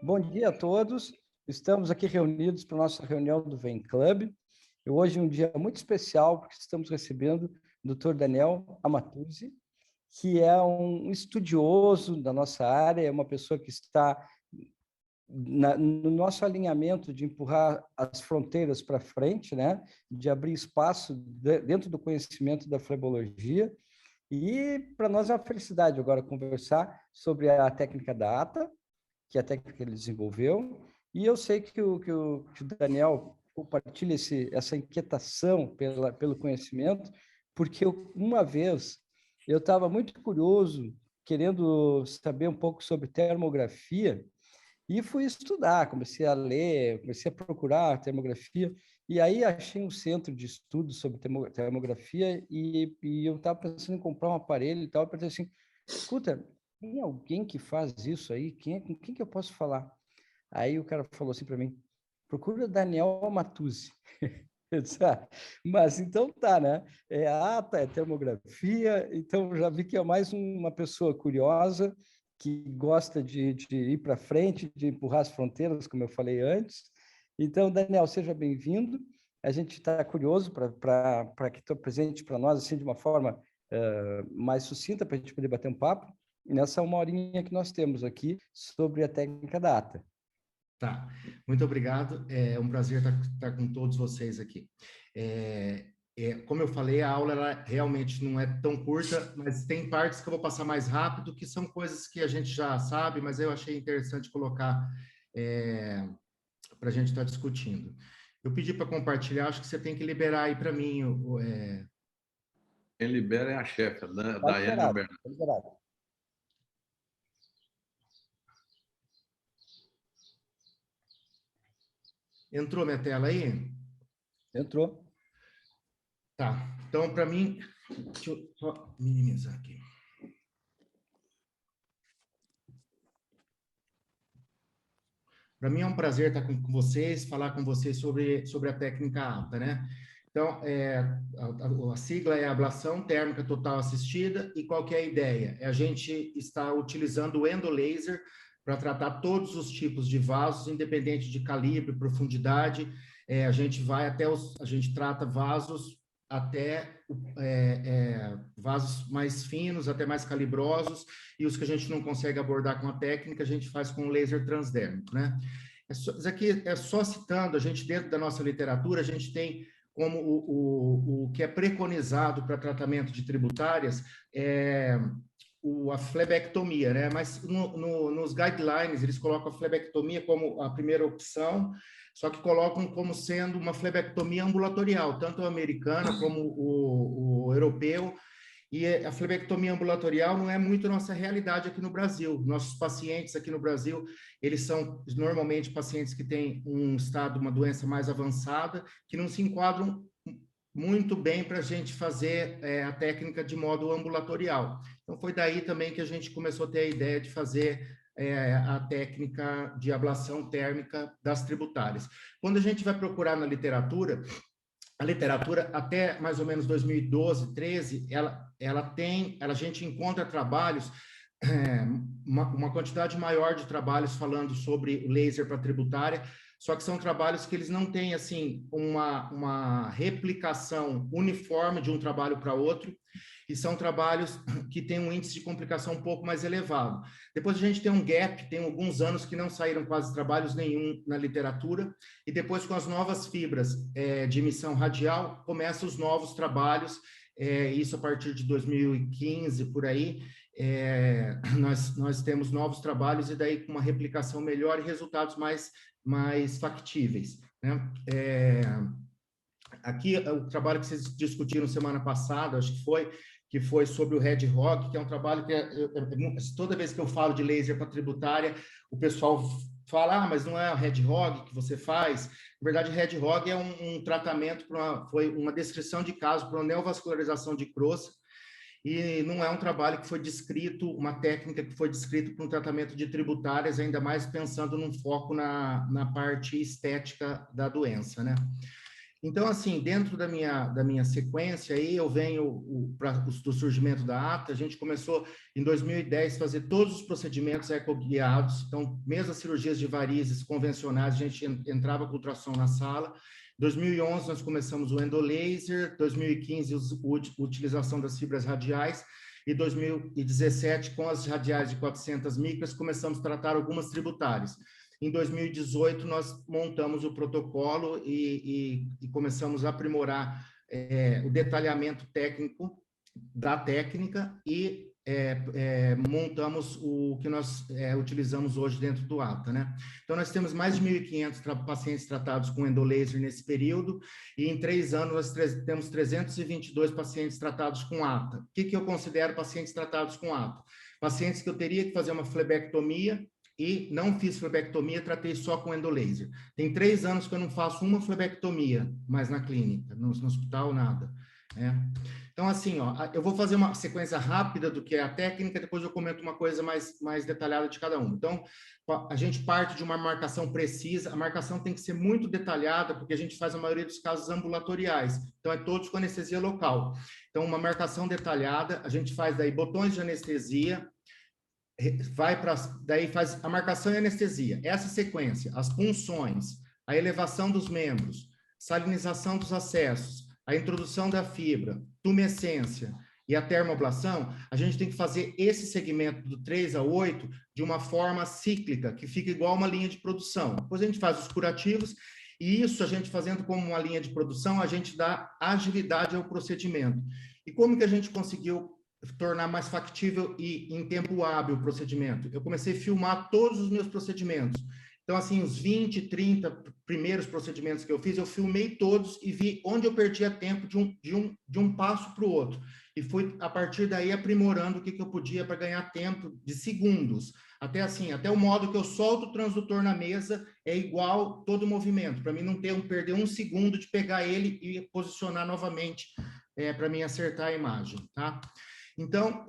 Bom dia a todos. Estamos aqui reunidos para a nossa reunião do Vem Club. E hoje é um dia muito especial, porque estamos recebendo o Dr. Daniel Amatuzzi, que é um estudioso da nossa área, é uma pessoa que está no nosso alinhamento de empurrar as fronteiras para frente, né? De abrir espaço dentro do conhecimento da flebologia. E para nós é uma felicidade agora conversar sobre a técnica da ATA, que é a técnica que ele desenvolveu, e eu sei que o Daniel compartilha essa inquietação pelo conhecimento, porque uma vez eu estava muito curioso, querendo saber um pouco sobre termografia, e fui estudar, comecei a ler, comecei a procurar termografia, e aí achei um centro de estudos sobre termografia, e eu estava pensando em comprar um aparelho e tal, eu pensei assim, escuta, tem alguém que faz isso aí? Com quem que eu posso falar? Aí o cara falou assim para mim, procura Daniel Amatuzzi. Eu disse, mas então tá, né? É ata, é termografia, então já vi que é mais uma pessoa curiosa, que gosta de ir para frente, de empurrar as fronteiras, como eu falei antes. Então, Daniel, seja bem-vindo. A gente está curioso para que tu apresente para nós, assim, de uma forma mais sucinta, para a gente poder bater um papo, nessa uma horinha que nós temos aqui sobre a técnica da ata. Tá, muito obrigado. É um prazer estar com todos vocês aqui. Como eu falei, a aula ela realmente não é tão curta, mas tem partes que eu vou passar mais rápido, que são coisas que a gente já sabe, mas eu achei interessante colocar para a gente estar discutindo. Eu pedi para compartilhar, acho que você tem que liberar aí para mim. Quem libera é a chefe, a Tá Daiane liberado, Alberto. tá liberado. Entrou minha tela aí? Entrou. Tá, então para mim, deixa eu só minimizar aqui. Para mim é um prazer estar com vocês, falar com vocês sobre a técnica ATA, né? Então, a sigla é ablação térmica total assistida, e qual que é a ideia? É a gente estar utilizando o endolaser para tratar todos os tipos de vasos, independente de calibre, profundidade. A gente trata vasos até vasos mais finos, até mais calibrosos, e os que a gente não consegue abordar com a técnica, a gente faz com o laser transdérmico, né? Isso aqui é só citando, a gente, dentro da nossa literatura, a gente tem como o que é preconizado para tratamento de tributárias a flebectomia, né? Mas nos guidelines eles colocam a flebectomia como a primeira opção, só que colocam como sendo uma flebectomia ambulatorial, tanto a americana como o europeu. E a flebectomia ambulatorial não é muito nossa realidade aqui no Brasil. Nossos pacientes aqui no Brasil, eles são normalmente pacientes que têm um estado, uma doença mais avançada, que não se enquadram muito bem para a gente fazer a técnica de modo ambulatorial. Então, foi daí também que a gente começou a ter a ideia de fazer a técnica de ablação térmica das tributárias. Quando a gente vai procurar na literatura, a literatura até mais ou menos 2012, 13, a gente encontra trabalhos, uma quantidade maior de trabalhos falando sobre o laser para tributária, só que são trabalhos que eles não têm assim uma replicação uniforme de um trabalho para outro, e são trabalhos que têm um índice de complicação um pouco mais elevado. Depois a gente tem um gap, tem alguns anos que não saíram quase trabalhos nenhum na literatura, e depois com as novas fibras de emissão radial, começam os novos trabalhos, isso a partir de 2015, por aí, nós temos novos trabalhos, e daí com uma replicação melhor e resultados mais factíveis, né? Aqui, o trabalho que vocês discutiram semana passada, acho que foi sobre o Red Hog, que é um trabalho que toda vez que eu falo de laser para tributária, o pessoal fala, mas não é o Red Hog que você faz. Na verdade, Red Hog é um tratamento, foi uma descrição de caso para uma neovascularização de crosta, e não é um trabalho que foi descrito, uma técnica que foi descrita para um tratamento de tributárias, ainda mais pensando num foco na parte estética da doença, né? Então, assim, dentro da minha sequência, aí eu venho do surgimento da ATA, a gente começou em 2010 a fazer todos os procedimentos ecoguiados, então, mesmo as cirurgias de varizes convencionais, a gente entrava com ultrassom na sala. Em 2011, nós começamos o endolaser, 2015, a utilização das fibras radiais, e 2017, com as radiais de 400 micras, começamos a tratar algumas tributárias. Em 2018, nós montamos o protocolo e começamos a aprimorar o detalhamento técnico da técnica e montamos o que nós utilizamos hoje dentro do ATA, né? Então, nós temos mais de 1.500 pacientes tratados com endolaser nesse período, e em 3 anos nós temos 322 pacientes tratados com ATA. O que eu considero pacientes tratados com ATA? Pacientes que eu teria que fazer uma flebectomia, e não fiz flebectomia, tratei só com endolaser. Tem 3 anos que eu não faço uma flebectomia mais na clínica, no hospital, nada. Então, assim, ó, eu vou fazer uma sequência rápida do que é a técnica, depois eu comento uma coisa mais detalhada de cada um. Então, a gente parte de uma marcação precisa, a marcação tem que ser muito detalhada, porque a gente faz a maioria dos casos ambulatoriais, então é todos com anestesia local. Então, uma marcação detalhada, a gente faz daí botões de anestesia, daí faz a marcação e anestesia. Essa sequência, as punções, a elevação dos membros, salinização dos acessos, a introdução da fibra, tumescência e a termoablação, a gente tem que fazer esse segmento do 3 a 8 de uma forma cíclica, que fica igual uma linha de produção. Depois a gente faz os curativos, e isso a gente fazendo como uma linha de produção, a gente dá agilidade ao procedimento. E como que a gente conseguiu tornar mais factível e em tempo hábil o procedimento? Eu comecei a filmar todos os meus procedimentos. Então, assim, os 20, 30 primeiros procedimentos que eu fiz, eu filmei todos e vi onde eu perdia tempo de um passo para o outro. E fui, a partir daí, aprimorando o que eu podia para ganhar tempo de segundos. Até assim, até o modo que eu solto o transdutor na mesa é igual todo o movimento, para mim não perder 1 segundo de pegar ele e posicionar novamente para mim acertar a imagem, tá? Então,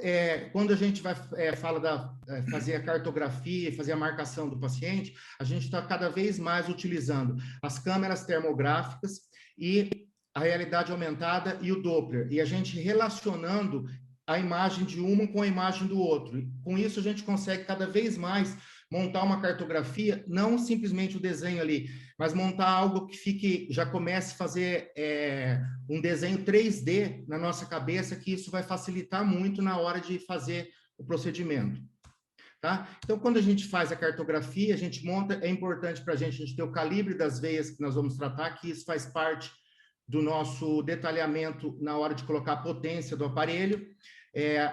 quando a gente fala fazer a cartografia e fazer a marcação do paciente, a gente está cada vez mais utilizando as câmeras termográficas e a realidade aumentada e o Doppler, e a gente relacionando a imagem de uma com a imagem do outro. E com isso, a gente consegue cada vez mais montar uma cartografia, não simplesmente o desenho ali, mas montar algo que já comece a fazer um desenho 3D na nossa cabeça, que isso vai facilitar muito na hora de fazer o procedimento. Tá? Então, quando a gente faz a cartografia, a gente monta, é importante para a gente ter o calibre das veias que nós vamos tratar, que isso faz parte do nosso detalhamento na hora de colocar a potência do aparelho.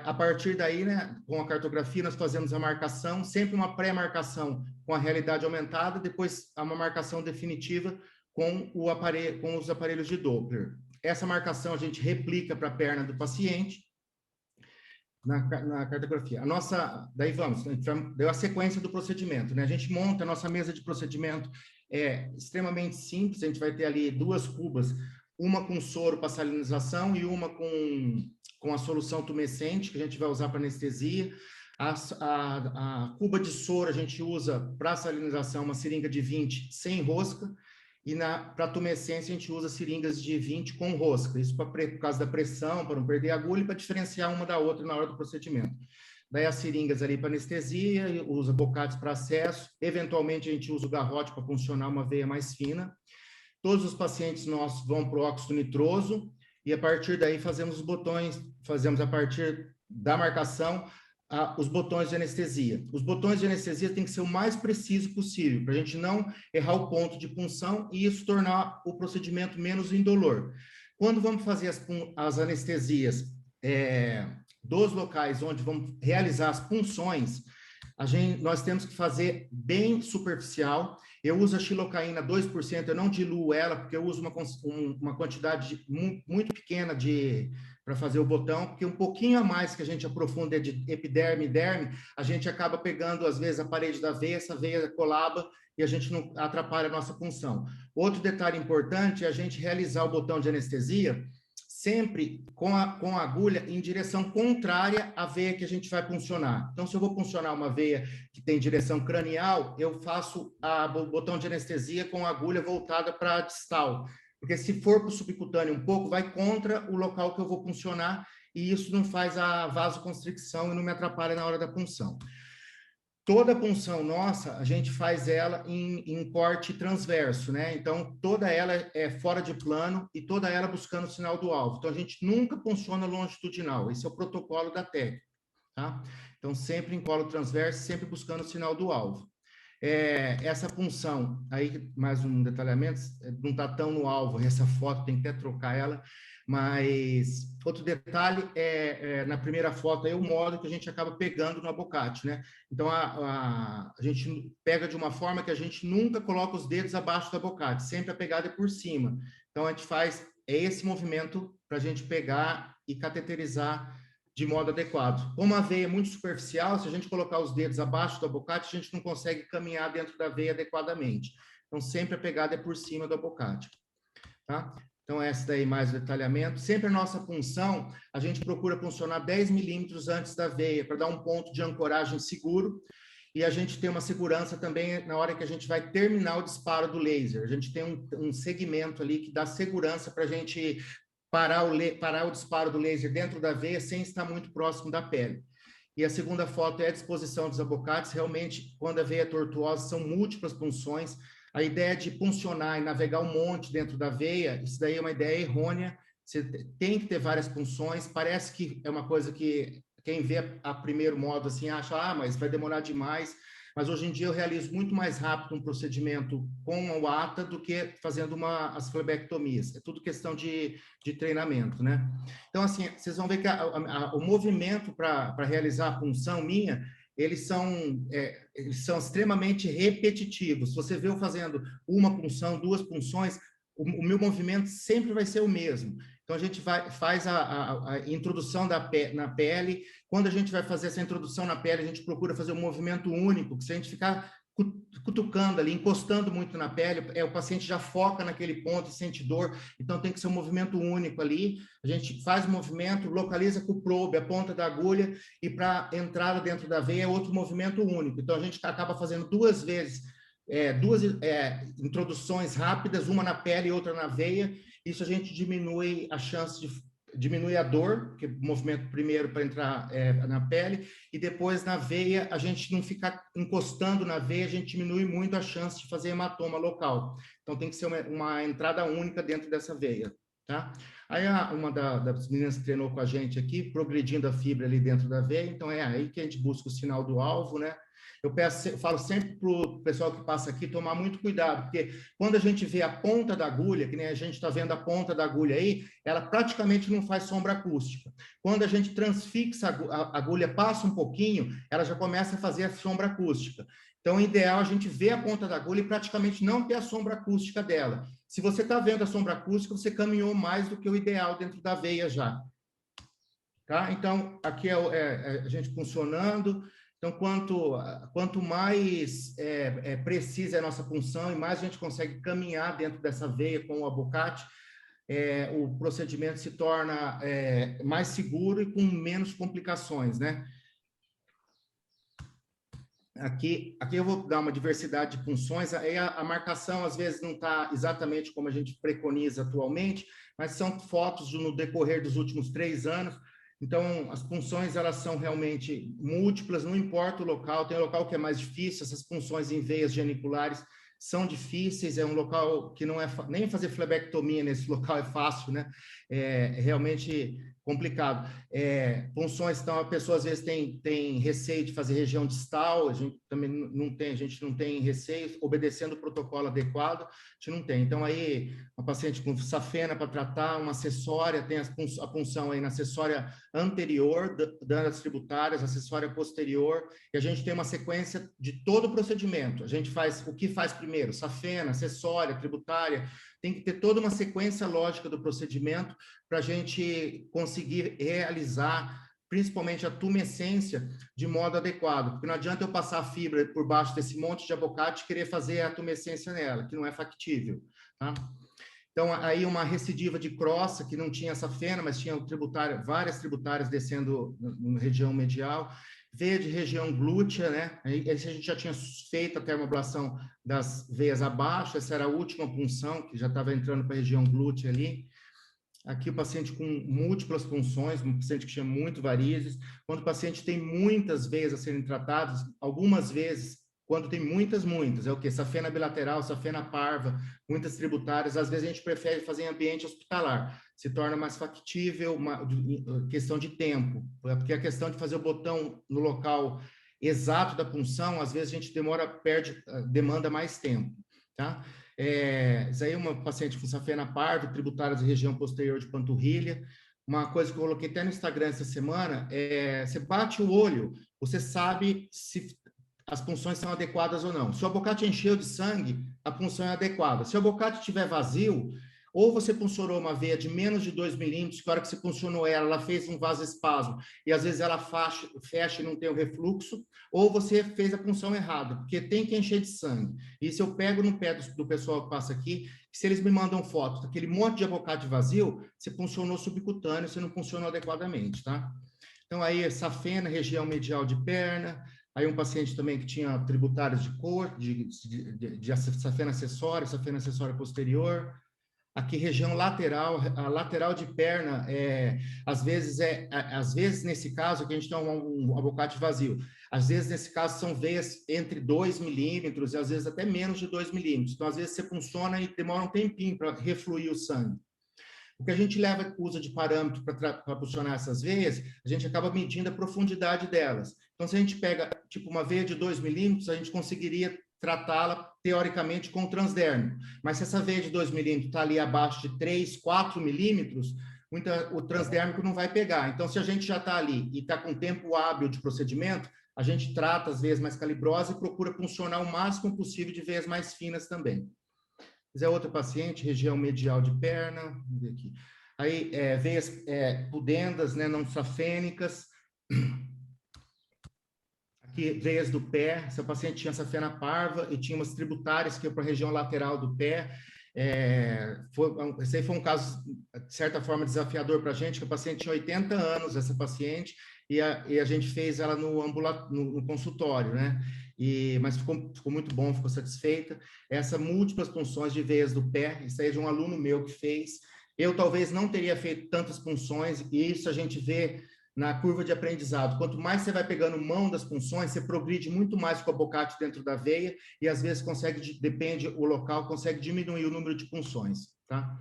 A partir daí, né, com a cartografia, nós fazemos a marcação, sempre uma pré-marcação com a realidade aumentada, depois uma marcação definitiva com os aparelhos de Doppler. Essa marcação a gente replica para a perna do paciente na cartografia. Daí deu a sequência do procedimento, né? A gente monta a nossa mesa de procedimento, extremamente simples, a gente vai ter ali 2 cubas, uma com soro para salinização e uma com a solução tumescente, que a gente vai usar para anestesia. A cuba de soro a gente usa para salinização uma seringa de 20 sem rosca, e para tumescência a gente usa seringas de 20 com rosca, isso por causa da pressão, para não perder a agulha e para diferenciar uma da outra na hora do procedimento. Daí as seringas ali para anestesia, usa bocates para acesso, eventualmente a gente usa o garrote para funcionar uma veia mais fina. Todos os pacientes nossos vão para o óxido nitroso, e a partir daí fazemos a partir da marcação, os botões de anestesia. Os botões de anestesia têm que ser o mais preciso possível, para a gente não errar o ponto de punção e isso tornar o procedimento menos indolor. Quando vamos fazer as anestesias dos locais onde vamos realizar as punções, nós temos que fazer bem superficial. Eu uso a xilocaína 2%, eu não diluo ela, porque eu uso uma quantidade muito pequena para fazer o botão, porque um pouquinho a mais que a gente aprofunda de epiderme e derme, a gente acaba pegando, às vezes, a parede da veia, essa veia colaba e a gente não atrapalha a nossa punção. Outro detalhe importante é a gente realizar o botão de anestesia sempre com a agulha em direção contrária à veia que a gente vai puncionar. Então, se eu vou puncionar uma veia que tem direção cranial, eu faço o botão de anestesia com a agulha voltada para a distal, Porque se for para o subcutâneo um pouco, vai contra o local que eu vou puncionar, e isso não faz a vasoconstricção e não me atrapalha na hora da punção. Toda a punção nossa, a gente faz ela em corte transverso, né? Então, toda ela é fora de plano e toda ela buscando o sinal do alvo. Então, a gente nunca punciona longitudinal. Esse é o protocolo da técnica, tá? Então, sempre em colo transverso, sempre buscando o sinal do alvo. Essa punção, aí mais um detalhamento, não está tão no alvo, essa foto tem que até trocar ela, mas outro detalhe na primeira foto aí o modo que a gente acaba pegando no abocate, né? Então a gente pega de uma forma que a gente nunca coloca os dedos abaixo do abocate, sempre a pegada é por cima. Então a gente faz esse movimento para a gente pegar e cateterizar de modo adequado. Como a veia é muito superficial, se a gente colocar os dedos abaixo do abocate, a gente não consegue caminhar dentro da veia adequadamente. Então, sempre a pegada é por cima do abocate. Tá? Então, essa daí mais detalhamento. Sempre a nossa punção, a gente procura puncionar 10 milímetros antes da veia, para dar um ponto de ancoragem seguro. E a gente tem uma segurança também na hora que a gente vai terminar o disparo do laser. A gente tem um segmento ali que dá segurança para a gente parar o disparo do laser dentro da veia sem estar muito próximo da pele. E a segunda foto é a disposição dos abocates. Realmente, quando a veia é tortuosa, são múltiplas punções. A ideia de puncionar e navegar um monte dentro da veia, isso daí é uma ideia errônea. Você tem que ter várias punções. Parece que é uma coisa que quem vê a primeiro modo assim acha, mas vai demorar demais. Mas hoje em dia eu realizo muito mais rápido um procedimento com o ATA do que fazendo as flebectomias. É tudo questão de treinamento, né? Então, assim, vocês vão ver que o movimento para realizar a punção minha, eles são extremamente repetitivos. Se você vê eu fazendo uma punção, duas punções, o meu movimento sempre vai ser o mesmo. Então, a gente faz a introdução na pele. Quando a gente vai fazer essa introdução na pele, a gente procura fazer um movimento único, que se a gente ficar cutucando ali, encostando muito na pele, o paciente já foca naquele ponto e sente dor, então tem que ser um movimento único ali. A gente faz o movimento, localiza com o probe, a ponta da agulha, e para entrada dentro da veia é outro movimento único. Então, a gente acaba fazendo duas vezes, duas introduções rápidas, uma na pele e outra na veia. Isso a gente diminui a chance diminui a dor, que é o movimento primeiro para entrar na pele, e depois na veia, a gente não ficar encostando na veia, a gente diminui muito a chance de fazer hematoma local. Então tem que ser uma entrada única dentro dessa veia, tá? Aí uma das meninas que treinou com a gente aqui, progredindo a fibra ali dentro da veia, então é aí que a gente busca o sinal do alvo, né? Eu falo sempre para o pessoal que passa aqui tomar muito cuidado, porque quando a gente vê a ponta da agulha, que nem a gente está vendo a ponta da agulha aí, ela praticamente não faz sombra acústica. Quando a gente transfixa a agulha, passa um pouquinho, ela já começa a fazer a sombra acústica. Então, o ideal é a gente ver a ponta da agulha e praticamente não ter a sombra acústica dela. Se você está vendo a sombra acústica, você caminhou mais do que o ideal dentro da veia já. Tá? Então, aqui a gente funcionando. Então, quanto mais precisa é a nossa punção e mais a gente consegue caminhar dentro dessa veia com o abocate, o procedimento se torna mais seguro e com menos complicações, né? Aqui eu vou dar uma diversidade de punções. Aí a marcação, às vezes, não está exatamente como a gente preconiza atualmente, mas são fotos no decorrer dos últimos 3 anos. Então, as punções, elas são realmente múltiplas, não importa o local. Tem um local que é mais difícil, essas punções em veias geniculares são difíceis, é um local que não é... Nem fazer flebectomia nesse local é fácil, né? É realmente complicado. Punções, então, a pessoa às vezes tem receio de fazer região distal, a gente também não tem receio, obedecendo o protocolo adequado, a gente não tem. Então, aí, uma paciente com safena para tratar, uma acessória, tem a punção aí na acessória anterior, das tributárias, acessória posterior, e a gente tem uma sequência de todo o procedimento. A gente faz o que faz primeiro, safena, acessória, tributária, tem que ter toda uma sequência lógica do procedimento para a gente conseguir realizar, principalmente a tumescência, de modo adequado. Porque não adianta eu passar a fibra por baixo desse monte de abocate e querer fazer a tumescência nela, que não é factível, tá? Então, aí uma recidiva de crossa, que não tinha essa fena, mas tinha várias tributárias descendo na região medial. veia de região glútea, né? Esse a gente já tinha feito a termoablação das veias abaixo, essa era a última punção, que já estava entrando para a região glútea ali. Aqui o paciente com múltiplas punções, um paciente que tinha muito varizes. Quando o paciente tem muitas veias a serem tratadas, algumas vezes, quando tem muitas, é o quê? Safena bilateral, safena parva, muitas tributárias, às vezes a gente prefere fazer em ambiente hospitalar, se torna mais factível, uma questão de tempo, porque a questão de fazer o botão no local exato da punção, às vezes a gente demanda mais tempo, tá? Isso aí é uma paciente com safena parva, tributárias de região posterior de panturrilha. Uma coisa que eu coloquei até no Instagram essa semana, você bate o olho, você sabe se as punções são adequadas ou não. Se o abocate encheu de sangue, a punção é adequada. Se o abocate estiver vazio, ou você puncionou uma veia de menos de 2 milímetros, que a hora que você puncionou ela fez um vasoespasmo, e às vezes ela fecha e não tem o refluxo, ou você fez a punção errada, porque tem que encher de sangue. Isso eu pego no pé do pessoal que passa aqui, se eles me mandam fotos daquele monte de abocate vazio, você puncionou subcutâneo, você não puncionou adequadamente, tá? Então, aí, safena, região medial de perna, aí um paciente também que tinha tributários de cor, de safena acessória posterior. Aqui, região lateral, a lateral de perna, às vezes, nesse aqui a gente tem um abocate vazio. Às vezes, nesse caso, são veias entre 2 milímetros e às vezes até menos de 2 milímetros. Então, às vezes, você funciona e demora um tempinho para refluir o sangue. O que a gente usa de parâmetro para funcionar essas veias, a gente acaba medindo a profundidade delas. Então, se a gente pega, tipo, uma veia de 2 milímetros, a gente conseguiria tratá-la, teoricamente, com transdérmico. Mas se essa veia de 2 milímetros está ali abaixo de 3, 4 milímetros, o transdérmico não vai pegar. Então, se a gente já está ali e está com tempo hábil de procedimento, a gente trata as veias mais calibrosas e procura funcionar o máximo possível de veias mais finas também. Esse é outro paciente, região medial de perna, vamos ver aqui. Aí, veias pudendas, né, não safênicas. Aqui, veias do pé. Essa paciente tinha safena parva e tinha umas tributárias que iam para a região lateral do pé. Esse aí foi um caso, de certa forma, desafiador para a gente, que a paciente tinha 80 anos, essa paciente, e a gente fez ela no consultório, né? Mas ficou muito bom, ficou satisfeita. Essa múltiplas punções de veias do pé, isso aí é de um aluno meu que fez. Eu talvez não teria feito tantas punções, e isso a gente vê na curva de aprendizado. Quanto mais você vai pegando mão das punções, você progride muito mais com o abocate dentro da veia, e às vezes depende o local, consegue diminuir o número de punções, tá?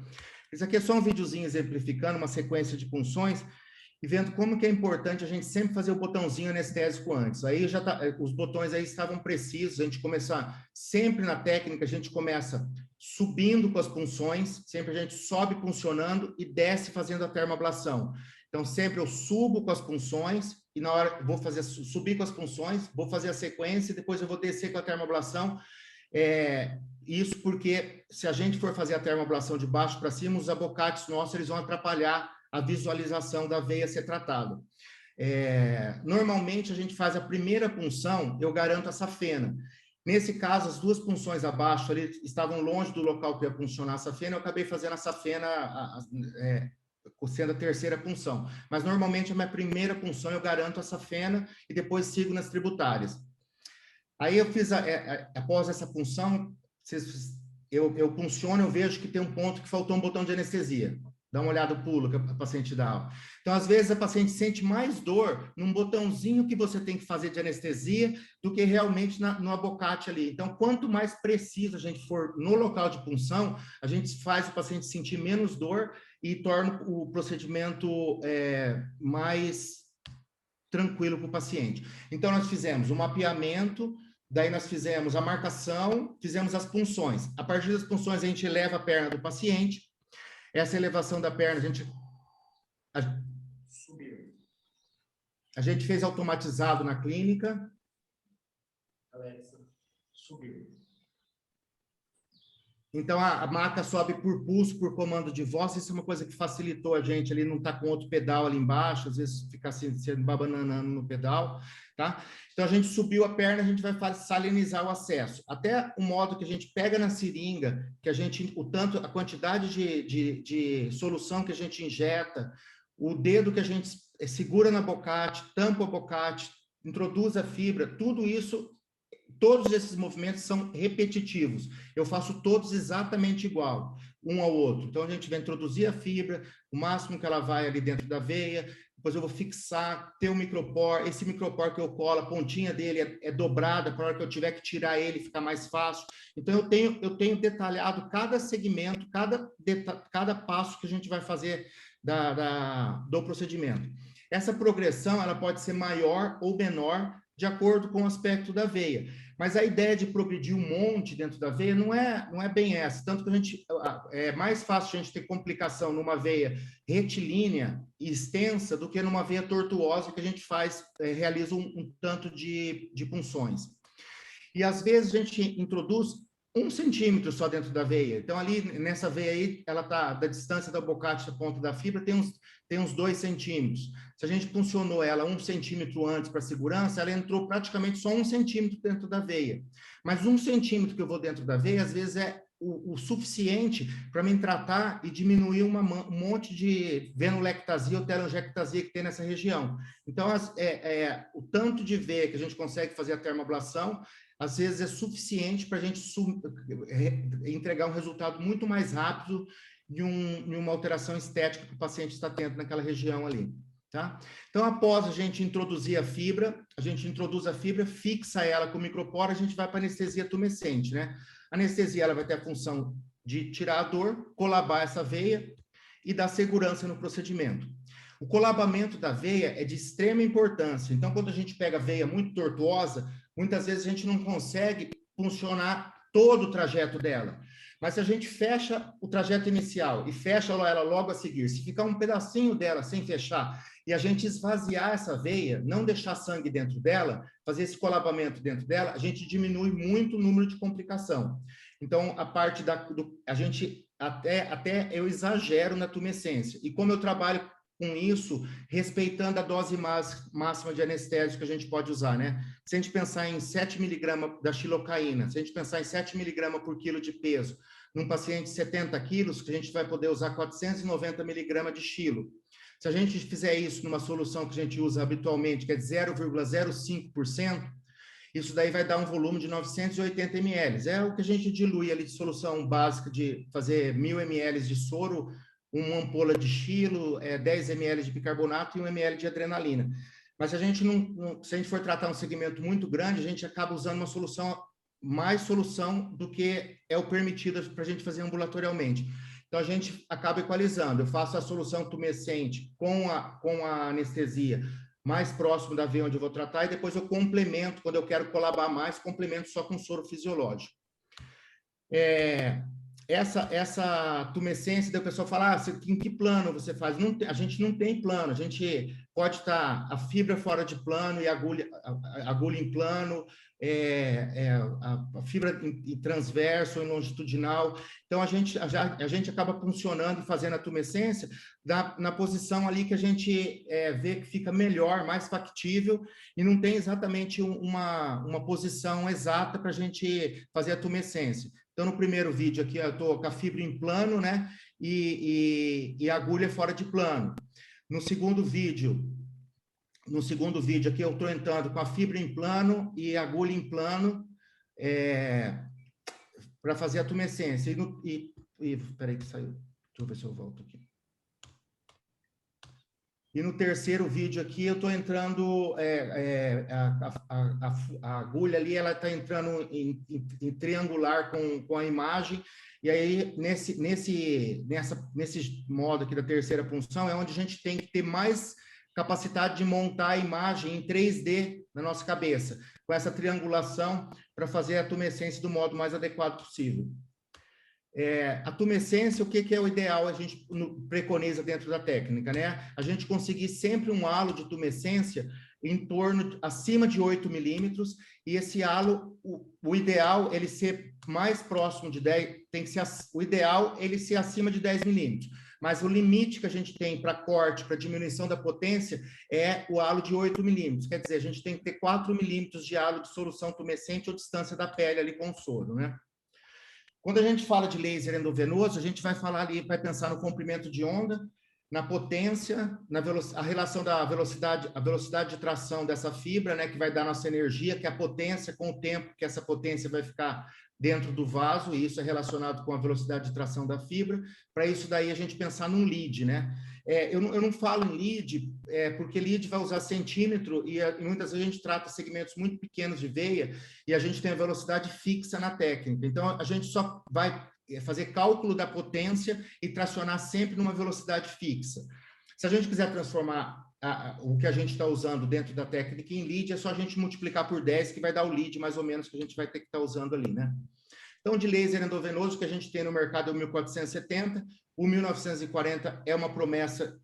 Isso aqui é só um videozinho exemplificando uma sequência de punções, e vendo como que é importante a gente sempre fazer o botãozinho anestésico antes. Aí os botões aí estavam precisos, a gente começar sempre na técnica, a gente começa subindo com as punções, sempre a gente sobe puncionando e desce fazendo a termoablação. Então, sempre eu subo com as punções e na hora vou subir com as punções, vou fazer a sequência e depois eu vou descer com a termoablação. Isso porque se a gente for fazer a termoablação de baixo para cima, os abocates nossos eles vão atrapalhar a visualização da veia ser tratada. Normalmente, a gente faz a primeira punção, eu garanto a safena. Nesse caso, as duas punções abaixo ali estavam longe do local que ia funcionar a safena, eu acabei fazendo a safena sendo a terceira punção. Mas, normalmente, a minha primeira punção eu garanto a safena e depois sigo nas tributárias. Aí, eu fiz, após essa punção, eu punciono, eu vejo que tem um ponto que faltou um botão de anestesia. Dá uma olhada, o pulo que a paciente dá. Então, às vezes, a paciente sente mais dor num botãozinho que você tem que fazer de anestesia do que realmente no abocate ali. Então, quanto mais preciso a gente for no local de punção, a gente faz o paciente sentir menos dor e torna o procedimento mais tranquilo para o paciente. Então, nós fizemos o mapeamento, daí nós fizemos a marcação, fizemos as punções. A partir das punções, a gente eleva a perna do paciente. Essa elevação da perna, a gente fez automatizado na clínica. Alexa, subiu. Então, a maca sobe por pulso, por comando de voz. Isso é uma coisa que facilitou a gente ali, não tá com outro pedal ali embaixo, às vezes fica assim, sendo babananando no pedal, tá? Então, a gente subiu a perna, a gente vai salinizar o acesso. Até o modo que a gente pega na seringa, que a gente, a quantidade de solução que a gente injeta, o dedo que a gente segura na abocate, tampa o abocate, introduz a fibra, tudo isso, todos esses movimentos são repetitivos. Eu faço todos exatamente igual, um ao outro. Então, a gente vai introduzir a fibra, o máximo que ela vai ali dentro da veia, depois eu vou fixar, ter um micropor, esse micropor que eu colo, a pontinha dele é dobrada, para a hora que eu tiver que tirar ele, fica mais fácil. Então, eu tenho detalhado cada segmento, cada passo que a gente vai fazer do procedimento. Essa progressão, ela pode ser maior ou menor, de acordo com o aspecto da veia. Mas a ideia de progredir um monte dentro da veia não é bem essa. Tanto que é mais fácil a gente ter complicação numa veia retilínea e extensa do que numa veia tortuosa que a gente realiza um tanto de punções. E às vezes a gente introduz 1 centímetro só dentro da veia. Então, ali nessa veia aí, ela está da distância da abocate à ponta da fibra, tem uns 2 centímetros. Se a gente puncionou ela 1 centímetro antes para segurança, ela entrou praticamente só 1 centímetro dentro da veia. Mas 1 centímetro que eu vou dentro da veia, às vezes é o suficiente para me tratar e diminuir um monte de venulectasia ou telangiectasia que tem nessa região. Então, o tanto de veia que a gente consegue fazer a termoablação, às vezes é suficiente para a gente entregar um resultado muito mais rápido de uma alteração estética que o paciente está tendo naquela região ali, tá? Então, após a gente introduzir a fibra, a gente introduz a fibra, fixa ela com o microporo, a gente vai para a anestesia tumescente, né? A anestesia, ela vai ter a função de tirar a dor, colabar essa veia e dar segurança no procedimento. O colabamento da veia é de extrema importância. Então, quando a gente pega a veia muito tortuosa, muitas vezes a gente não consegue funcionar todo o trajeto dela. Mas se a gente fecha o trajeto inicial e fecha ela logo a seguir, se ficar um pedacinho dela sem fechar e a gente esvaziar essa veia, não deixar sangue dentro dela, fazer esse colabamento dentro dela, a gente diminui muito o número de complicação. Então, a parte a gente até eu exagero na tumescência. E como eu trabalho com isso, respeitando a dose máxima de anestésico que a gente pode usar, né? Se a gente pensar em 7 miligramas da xilocaína, se a gente pensar em 7 miligramas por quilo de peso, num paciente de 70 quilos, a gente vai poder usar 490 miligramas de xilo. Se a gente fizer isso numa solução que a gente usa habitualmente, que é de 0,05%, isso daí vai dar um volume de 980 ml. É o que a gente dilui ali de solução básica de fazer 1.000 ml de soro, uma ampola de xilo, 10 ml de bicarbonato e 1 ml de adrenalina. Mas se a gente for tratar um segmento muito grande, a gente acaba usando uma solução, mais solução do que é o permitido para a gente fazer ambulatorialmente. Então, a gente acaba equalizando. Eu faço a solução tumescente com a anestesia mais próximo da veia onde eu vou tratar e depois eu complemento, quando eu quero colabar mais, complemento só com soro fisiológico. Essa tumescência, daí o pessoal fala, em que plano você faz? A gente não tem plano, a gente pode estar a fibra fora de plano e a agulha em plano, a fibra em transverso, em longitudinal. Então, a gente acaba funcionando e fazendo a tumescência na posição ali que a gente vê que fica melhor, mais factível, e não tem exatamente uma posição exata para a gente fazer a tumescência. Então, no primeiro vídeo aqui, eu estou com a fibra em plano, né? E a agulha fora de plano. No segundo vídeo aqui, eu estou entrando com a fibra em plano e a agulha em plano para fazer a tumescência. Peraí que saiu. Deixa eu ver se eu volto aqui. E no terceiro vídeo aqui, eu estou entrando, a agulha ali, ela está entrando em triangular com a imagem, e aí, nesse modo aqui da terceira punção, é onde a gente tem que ter mais capacidade de montar a imagem em 3D na nossa cabeça, com essa triangulação para fazer a tumescência do modo mais adequado possível. A tumescência, o que é o ideal, a gente preconiza dentro da técnica, né? A gente conseguir sempre um halo de tumescência acima de 8 milímetros, e esse halo, o ideal, ele ser mais próximo de 10, o ideal, ele ser acima de 10 milímetros. Mas o limite que a gente tem para corte, para diminuição da potência, é o halo de 8 milímetros. Quer dizer, a gente tem que ter 4 milímetros de halo de solução tumescente ou distância da pele ali com o soro, né? Quando a gente fala de laser endovenoso, a gente vai falar ali, vai pensar no comprimento de onda, na potência, a relação da velocidade, a velocidade de tração dessa fibra, né, que vai dar nossa energia, que é a potência com o tempo que essa potência vai ficar dentro do vaso, e isso é relacionado com a velocidade de tração da fibra. Para isso daí a gente pensar num lead, né? Eu não falo em lead, porque lead vai usar centímetro e muitas vezes a gente trata segmentos muito pequenos de veia e a gente tem a velocidade fixa na técnica. Então, a gente só vai fazer cálculo da potência e tracionar sempre numa velocidade fixa. Se a gente quiser transformar o que a gente está usando dentro da técnica em lead, é só a gente multiplicar por 10, que vai dar o lead mais ou menos que a gente vai ter que estar usando ali, né? Então, de laser endovenoso que a gente tem no mercado é o 1470, o 1940 é uma promessa,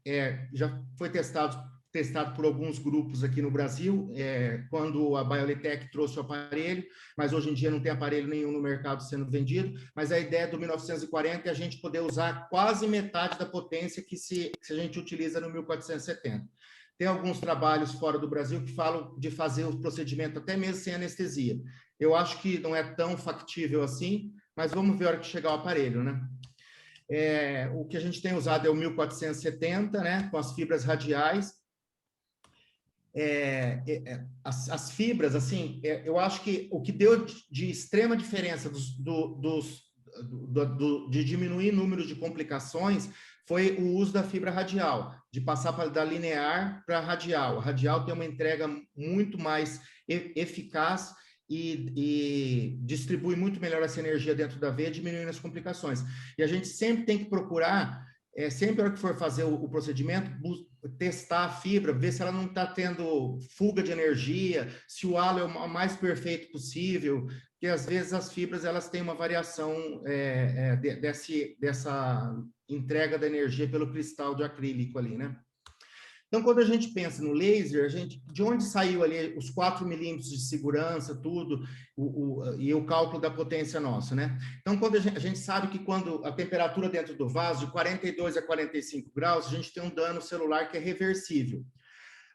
já foi testado por alguns grupos aqui no Brasil, quando a BioLitec trouxe o aparelho, mas hoje em dia não tem aparelho nenhum no mercado sendo vendido, mas a ideia do 1940 é a gente poder usar quase metade da potência que a gente utiliza no 1470. Tem alguns trabalhos fora do Brasil que falam de fazer o procedimento até mesmo sem anestesia. Eu acho que não é tão factível assim, mas vamos ver a hora que chegar o aparelho, né? O que a gente tem usado é o 1470, né? Com as fibras radiais. As fibras, assim, eu acho que o que deu de extrema diferença de diminuir números de complicações foi o uso da fibra radial, de passar da linear para a radial. A radial tem uma entrega muito mais eficaz e distribui muito melhor essa energia dentro da veia, diminuindo as complicações. E a gente sempre tem que procurar, sempre a hora que for fazer o procedimento, testar a fibra, ver se ela não está tendo fuga de energia, se o halo é o mais perfeito possível, porque às vezes as fibras elas têm uma variação dessa entrega da energia pelo cristal de acrílico ali, né? Então, quando a gente pensa no laser, de onde saiu ali os 4 milímetros de segurança, tudo, e o cálculo da potência nossa, né? Então, quando a gente sabe que quando a temperatura dentro do vaso, de 42 a 45 graus, a gente tem um dano celular que é reversível.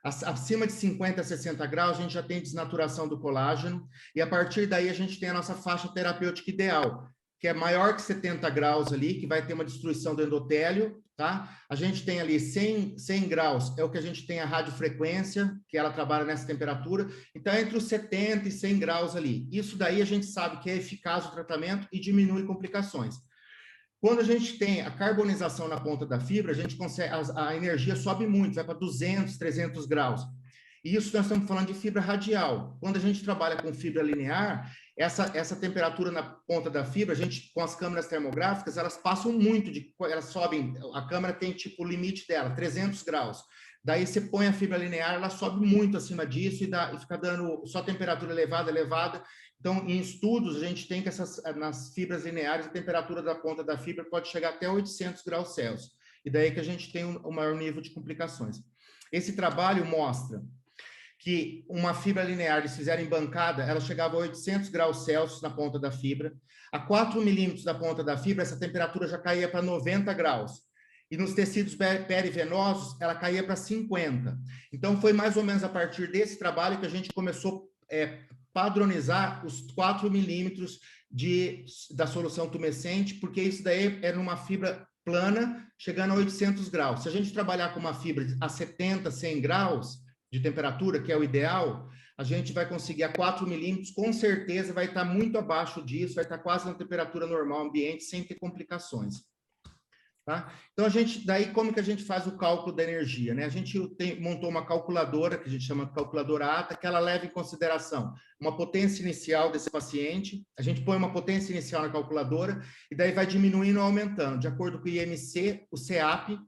Acima de 50 a 60 graus, a gente já tem desnaturação do colágeno, e a partir daí a gente tem a nossa faixa terapêutica ideal, que é maior que 70 graus ali, que vai ter uma destruição do endotélio, tá? A gente tem ali 100 graus, é o que a gente tem a radiofrequência, que ela trabalha nessa temperatura, então entre os 70 e 100 graus ali. Isso daí a gente sabe que é eficaz o tratamento e diminui complicações. Quando a gente tem a carbonização na ponta da fibra, a gente consegue, a energia sobe muito, vai para 200, 300 graus. E isso nós estamos falando de fibra radial. Quando a gente trabalha com fibra linear, essa temperatura na ponta da fibra, a gente, com as câmeras termográficas, elas passam muito, elas sobem, a câmera tem tipo o limite dela, 300 graus. Daí você põe a fibra linear, ela sobe muito acima disso e fica dando só temperatura elevada. Então, em estudos, a gente tem que nas fibras lineares, a temperatura da ponta da fibra pode chegar até 800 graus Celsius. E daí que a gente tem o maior nível de complicações. Esse trabalho mostra que uma fibra linear, eles fizeram em bancada, ela chegava a 800 graus Celsius na ponta da fibra. A 4 milímetros da ponta da fibra, essa temperatura já caía para 90 graus. E nos tecidos perivenosos, ela caía para 50. Então, foi mais ou menos a partir desse trabalho que a gente começou padronizar os 4 milímetros da solução tumescente, porque isso daí é numa fibra plana, chegando a 800 graus. Se a gente trabalhar com uma fibra a 70, 100 graus de temperatura, que é o ideal, a gente vai conseguir a 4 milímetros, com certeza vai estar muito abaixo disso, vai estar quase na temperatura normal ambiente, sem ter complicações. Tá? Então, daí como que a gente faz o cálculo da energia, né? A gente montou uma calculadora, que a gente chama de calculadora ATA, que ela leva em consideração uma potência inicial desse paciente, a gente põe uma potência inicial na calculadora, e daí vai diminuindo ou aumentando, de acordo com o IMC, o CEAP,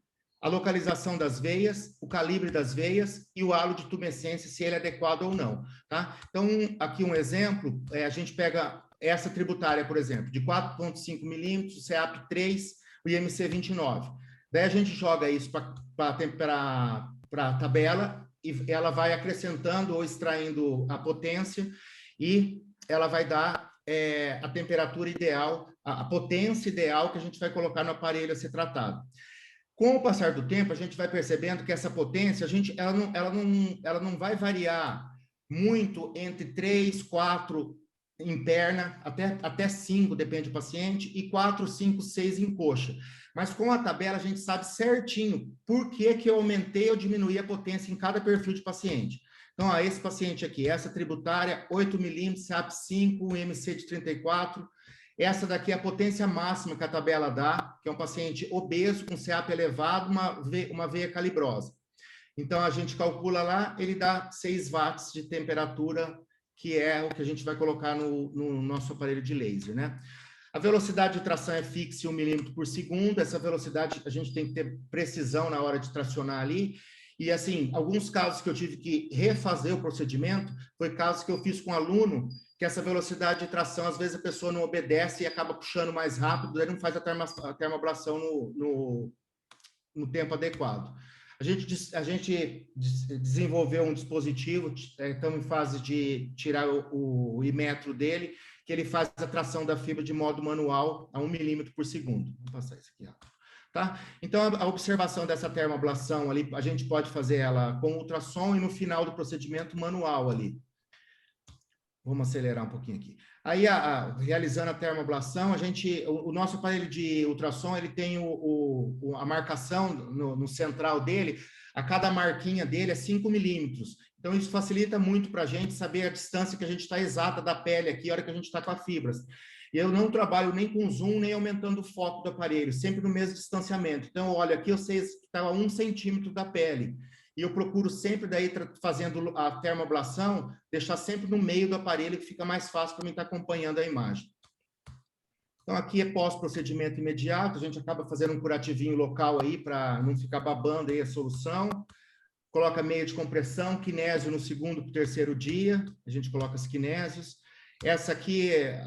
a localização das veias, o calibre das veias e o halo de tumescência, se ele é adequado ou não, tá? Então, aqui um exemplo, a gente pega essa tributária, por exemplo, de 4,5 milímetros, o CEAP 3, o IMC 29. Daí a gente joga isso para a tabela e ela vai acrescentando ou extraindo a potência e ela vai dar a temperatura ideal, a potência ideal que a gente vai colocar no aparelho a ser tratado. Com o passar do tempo, a gente vai percebendo que essa potência, ela não vai variar muito entre 3, 4 em perna, até 5, depende do paciente, e 4, 5, 6 em coxa. Mas com a tabela a gente sabe certinho por que que eu aumentei ou diminuí a potência em cada perfil de paciente. Então, ó, esse paciente aqui, essa tributária, 8 milímetros, CAP 5, MC de 34. Essa daqui é a potência máxima que a tabela dá, que é um paciente obeso, com CAP elevado, uma veia calibrosa. Então, a gente calcula lá, ele dá 6 watts de temperatura, que é o que a gente vai colocar no nosso aparelho de laser, né? A velocidade de tração é fixa em 1 milímetro por segundo. Essa velocidade a gente tem que ter precisão na hora de tracionar ali. E, assim, alguns casos que eu tive que refazer o procedimento, foi casos que eu fiz com aluno, que essa velocidade de tração, às vezes a pessoa não obedece e acaba puxando mais rápido, aí não faz a termoablação no tempo adequado. A gente desenvolveu um dispositivo, estamos em fase de tirar o imetro dele, que ele faz a tração da fibra de modo manual a 1 milímetro por segundo. Vou passar isso aqui rápido. Tá? Então, a observação dessa termoablação ali, a gente pode fazer ela com ultrassom e no final do procedimento manual ali. Vamos acelerar um pouquinho aqui. Aí, realizando a termoablação, o nosso aparelho de ultrassom, ele tem a marcação no central dele, a cada marquinha dele é 5 milímetros. Então, isso facilita muito para a gente saber a distância que a gente está exata da pele aqui, a hora que a gente está com as fibras. E eu não trabalho nem com zoom, nem aumentando o foco do aparelho, sempre no mesmo distanciamento. Então, olha, aqui eu sei que está a 1 centímetro da pele. E eu procuro sempre, daí, fazendo a termoablação, deixar sempre no meio do aparelho, que fica mais fácil para mim estar acompanhando a imagem. Então, aqui é pós-procedimento imediato, a gente acaba fazendo um curativinho local aí, para não ficar babando aí a solução. Coloca meia de compressão, kinésio no segundo para o terceiro dia, a gente coloca as kinésios. Essa aqui é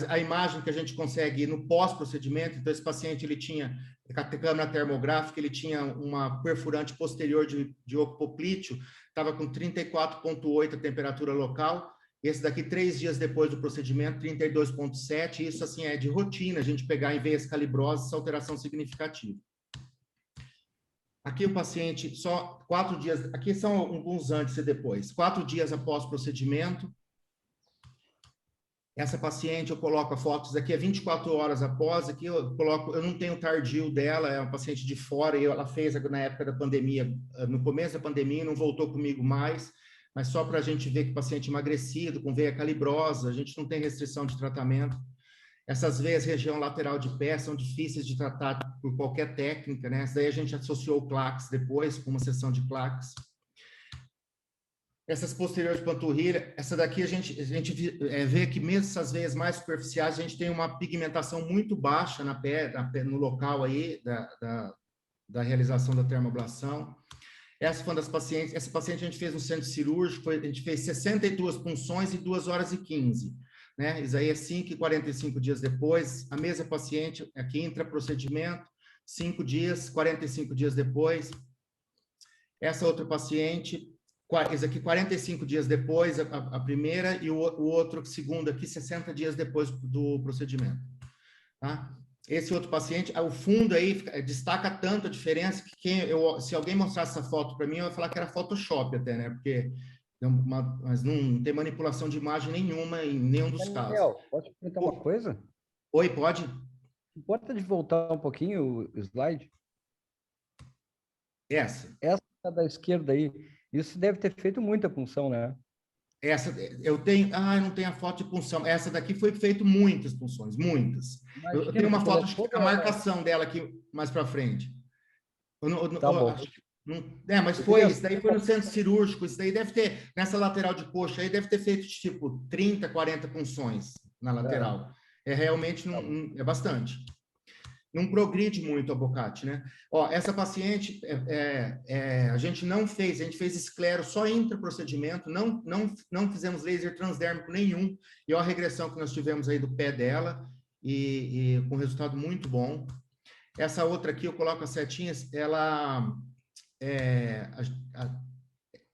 a imagem que a gente consegue no pós-procedimento. Então, esse paciente, ele tinha, com a câmera termográfica, ele tinha uma perfurante posterior de ocopoplíteo, estava com 34,8 a temperatura local. Esse daqui, 3 dias depois do procedimento, 32,7. Isso, assim, é de rotina, a gente pegar em veias calibrosas, essa alteração significativa. Aqui o paciente, só 4 dias, aqui são alguns antes e depois. 4 dias após o procedimento. Essa paciente, eu coloco a fotos aqui, é 24 horas após, aqui eu não tenho tardio dela, é uma paciente de fora, e ela fez na época da pandemia, no começo da pandemia, não voltou comigo mais, mas só para a gente ver que o paciente emagrecido, com veia calibrosa, a gente não tem restrição de tratamento. Essas veias região lateral de pé são difíceis de tratar por qualquer técnica, né? Essa daí a gente associou o Clax depois, com uma sessão de Clax. Essas posteriores de panturrilha, essa daqui a gente vê que mesmo essas veias mais superficiais, a gente tem uma pigmentação muito baixa no local aí da realização da termoablação. Essa foi uma das pacientes, essa paciente a gente fez no centro cirúrgico, a gente fez 62 punções em 2 horas e 15, né? Isso aí é 5 e 45 dias depois. A mesma paciente, aqui entra procedimento, 5 dias, 45 dias depois. Essa outra paciente, esse aqui 45 dias depois, a primeira, e o outro, segundo aqui, 60 dias depois do procedimento. Tá? Esse outro paciente, o fundo aí destaca tanto a diferença que se alguém mostrasse essa foto para mim, eu ia falar que era Photoshop até, né? Porque mas não tem manipulação de imagem nenhuma em nenhum dos casos. Daniel, posso te perguntar uma coisa? Oi, pode? Importa de voltar um pouquinho o slide? Essa da esquerda aí, isso deve ter feito muita punção, né? Essa eu tenho, eu não tenho a foto de punção. Essa daqui foi feito muitas punções, muitas. Eu tenho uma foto, acho que a marcação dela aqui mais para frente. Tá bom. Mas isso daí foi no centro cirúrgico, isso daí deve ter, nessa lateral de coxa aí, deve ter feito tipo 30, 40 punções na lateral. Realmente, é bastante. Não progride muito a Boccati, né? Ó, essa paciente, a gente não fez, a gente fez esclero só intraprocedimento, não fizemos laser transdérmico nenhum, e ó, a regressão que nós tivemos aí do pé dela, e com resultado muito bom. Essa outra aqui, eu coloco as setinhas, ela...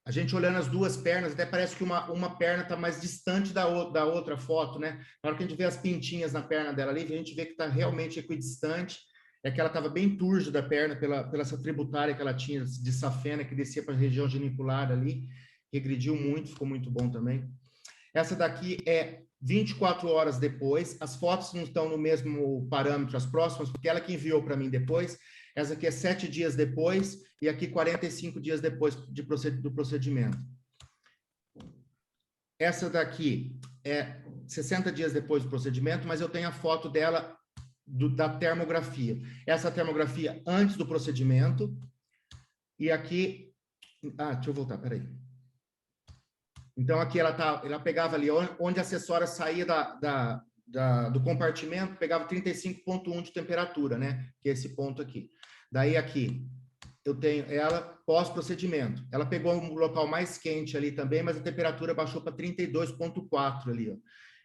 A gente olhando as duas pernas, até parece que uma perna está mais distante da outra foto, né? Na hora que a gente vê as pintinhas na perna dela ali, a gente vê que está realmente equidistante. É que ela estava bem túrgida a perna pela essa tributária que ela tinha de safena, que descia para a região genicular ali. Regrediu muito, ficou muito bom também. Essa daqui é 24 horas depois. As fotos não estão no mesmo parâmetro, as próximas, porque ela que enviou para mim depois. Essa aqui é 7 dias depois e aqui 45 dias depois do procedimento. Essa daqui é 60 dias depois do procedimento, mas eu tenho a foto dela da termografia. Essa termografia antes do procedimento. E aqui... deixa eu voltar, peraí. Então, aqui ela pegava ali, onde a acessória saía do compartimento, pegava 35,1 de temperatura, né? Que é esse ponto aqui. Daí, aqui, eu tenho ela pós-procedimento. Ela pegou um local mais quente ali também, mas a temperatura baixou para 32,4 ali, ó.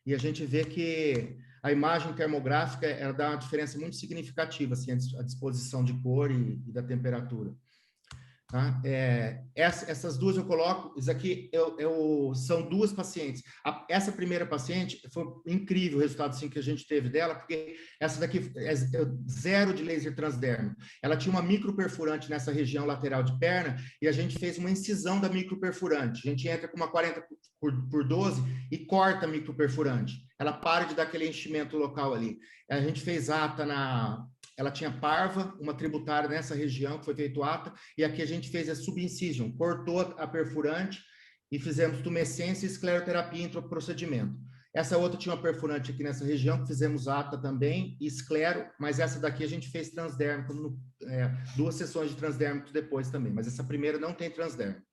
E a gente vê que a imagem termográfica, ela dá uma diferença muito significativa, assim, a disposição de cor e da temperatura. Tá? Essas duas eu coloco, isso aqui são duas pacientes. Essa primeira paciente, foi incrível o resultado assim, que a gente teve dela, porque essa daqui é zero de laser transdérmico. Ela tinha uma microperfurante nessa região lateral de perna e a gente fez uma incisão da microperfurante. A gente entra com uma 40 por 12 e corta a microperfurante. Ela para de dar aquele enchimento local ali. A gente fez ata ela tinha parva, uma tributária nessa região, que foi feito ata, e aqui a gente fez a subincision, cortou a perfurante e fizemos tumescência e escleroterapia entre o procedimento. Essa outra tinha uma perfurante aqui nessa região, que fizemos ata também, e esclero, mas essa daqui a gente fez transdérmico, 2 sessões de transdérmico depois também, mas essa primeira não tem transdérmico.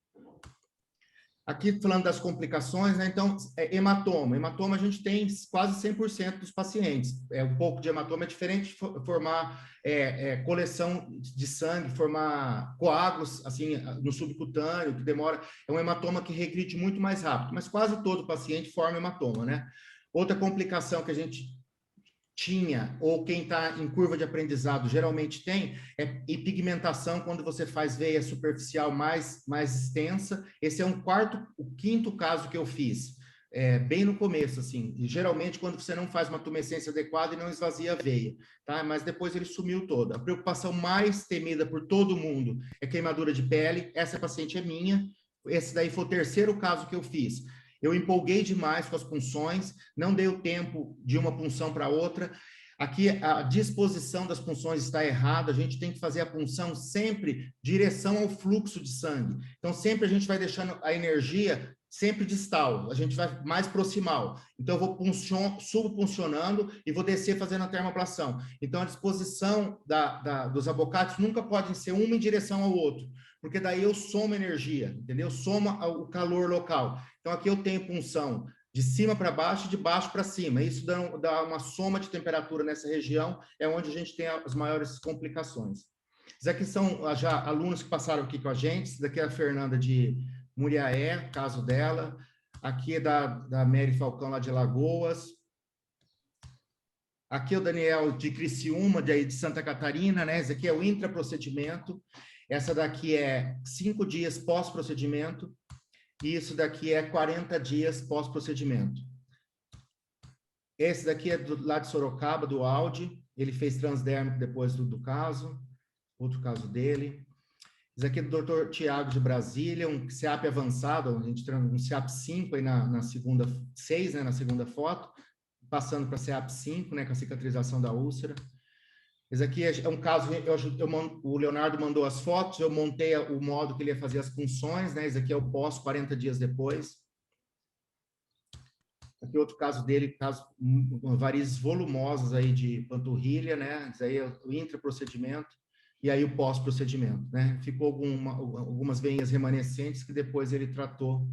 Aqui, falando das complicações, né? Então, hematoma. Hematoma a gente tem quase 100% dos pacientes. Um pouco de hematoma é diferente de formar coleção de sangue, formar coágulos, assim, no subcutâneo, que demora. É um hematoma que regride muito mais rápido, mas quase todo paciente forma hematoma, né? Outra complicação que a gente tinha, ou quem está em curva de aprendizado geralmente tem, é pigmentação quando você faz veia superficial mais extensa. Esse é o quinto caso que eu fiz, bem no começo, assim, e geralmente quando você não faz uma tumescência adequada e não esvazia a veia, tá? Mas depois ele sumiu todo. A preocupação mais temida por todo mundo é queimadura de pele. Essa paciente é minha, esse daí foi o terceiro caso que eu fiz. Eu empolguei demais com as punções, não dei o tempo de uma punção para outra. Aqui a disposição das punções está errada, a gente tem que fazer a punção sempre direção ao fluxo de sangue. Então, sempre a gente vai deixando a energia sempre distal, a gente vai mais proximal. Então, eu vou subpuncionando e vou descer fazendo a termoablação. Então, a disposição dos abocates nunca pode ser uma em direção ao outro, porque daí eu somo energia, entendeu? Soma o calor local. Então, aqui eu tenho punção de cima para baixo e de baixo para cima. Isso dá uma soma de temperatura nessa região, é onde a gente tem as maiores complicações. Isso aqui são já alunos que passaram aqui com a gente. Isso daqui é a Fernanda de Muriaé, caso dela. Aqui é da Mary Falcão, lá de Lagoas. Aqui é o Daniel de Criciúma, de Santa Catarina, né? Esse aqui é o intraprocedimento. Essa daqui é 5 dias pós-procedimento. E isso daqui é 40 dias pós-procedimento. Esse daqui é lá de Sorocaba, do Audi. Ele fez transdérmico depois do caso. Outro caso dele. Esse aqui é do Dr. Tiago de Brasília, um CEAP avançado, a gente tem um CEAP 5 aí na segunda, 6, né, na segunda foto, passando para CEAP 5, né, com a cicatrização da úlcera. Esse aqui é um caso, o Leonardo mandou as fotos, eu montei o modo que ele ia fazer as punções, né? Esse aqui é o pós 40 dias depois. Aqui outro caso dele, varizes volumosas aí de panturrilha, né? Isso aí é o intraprocedimento e aí o pós-procedimento, né? Ficou algumas veinhas remanescentes que depois ele tratou.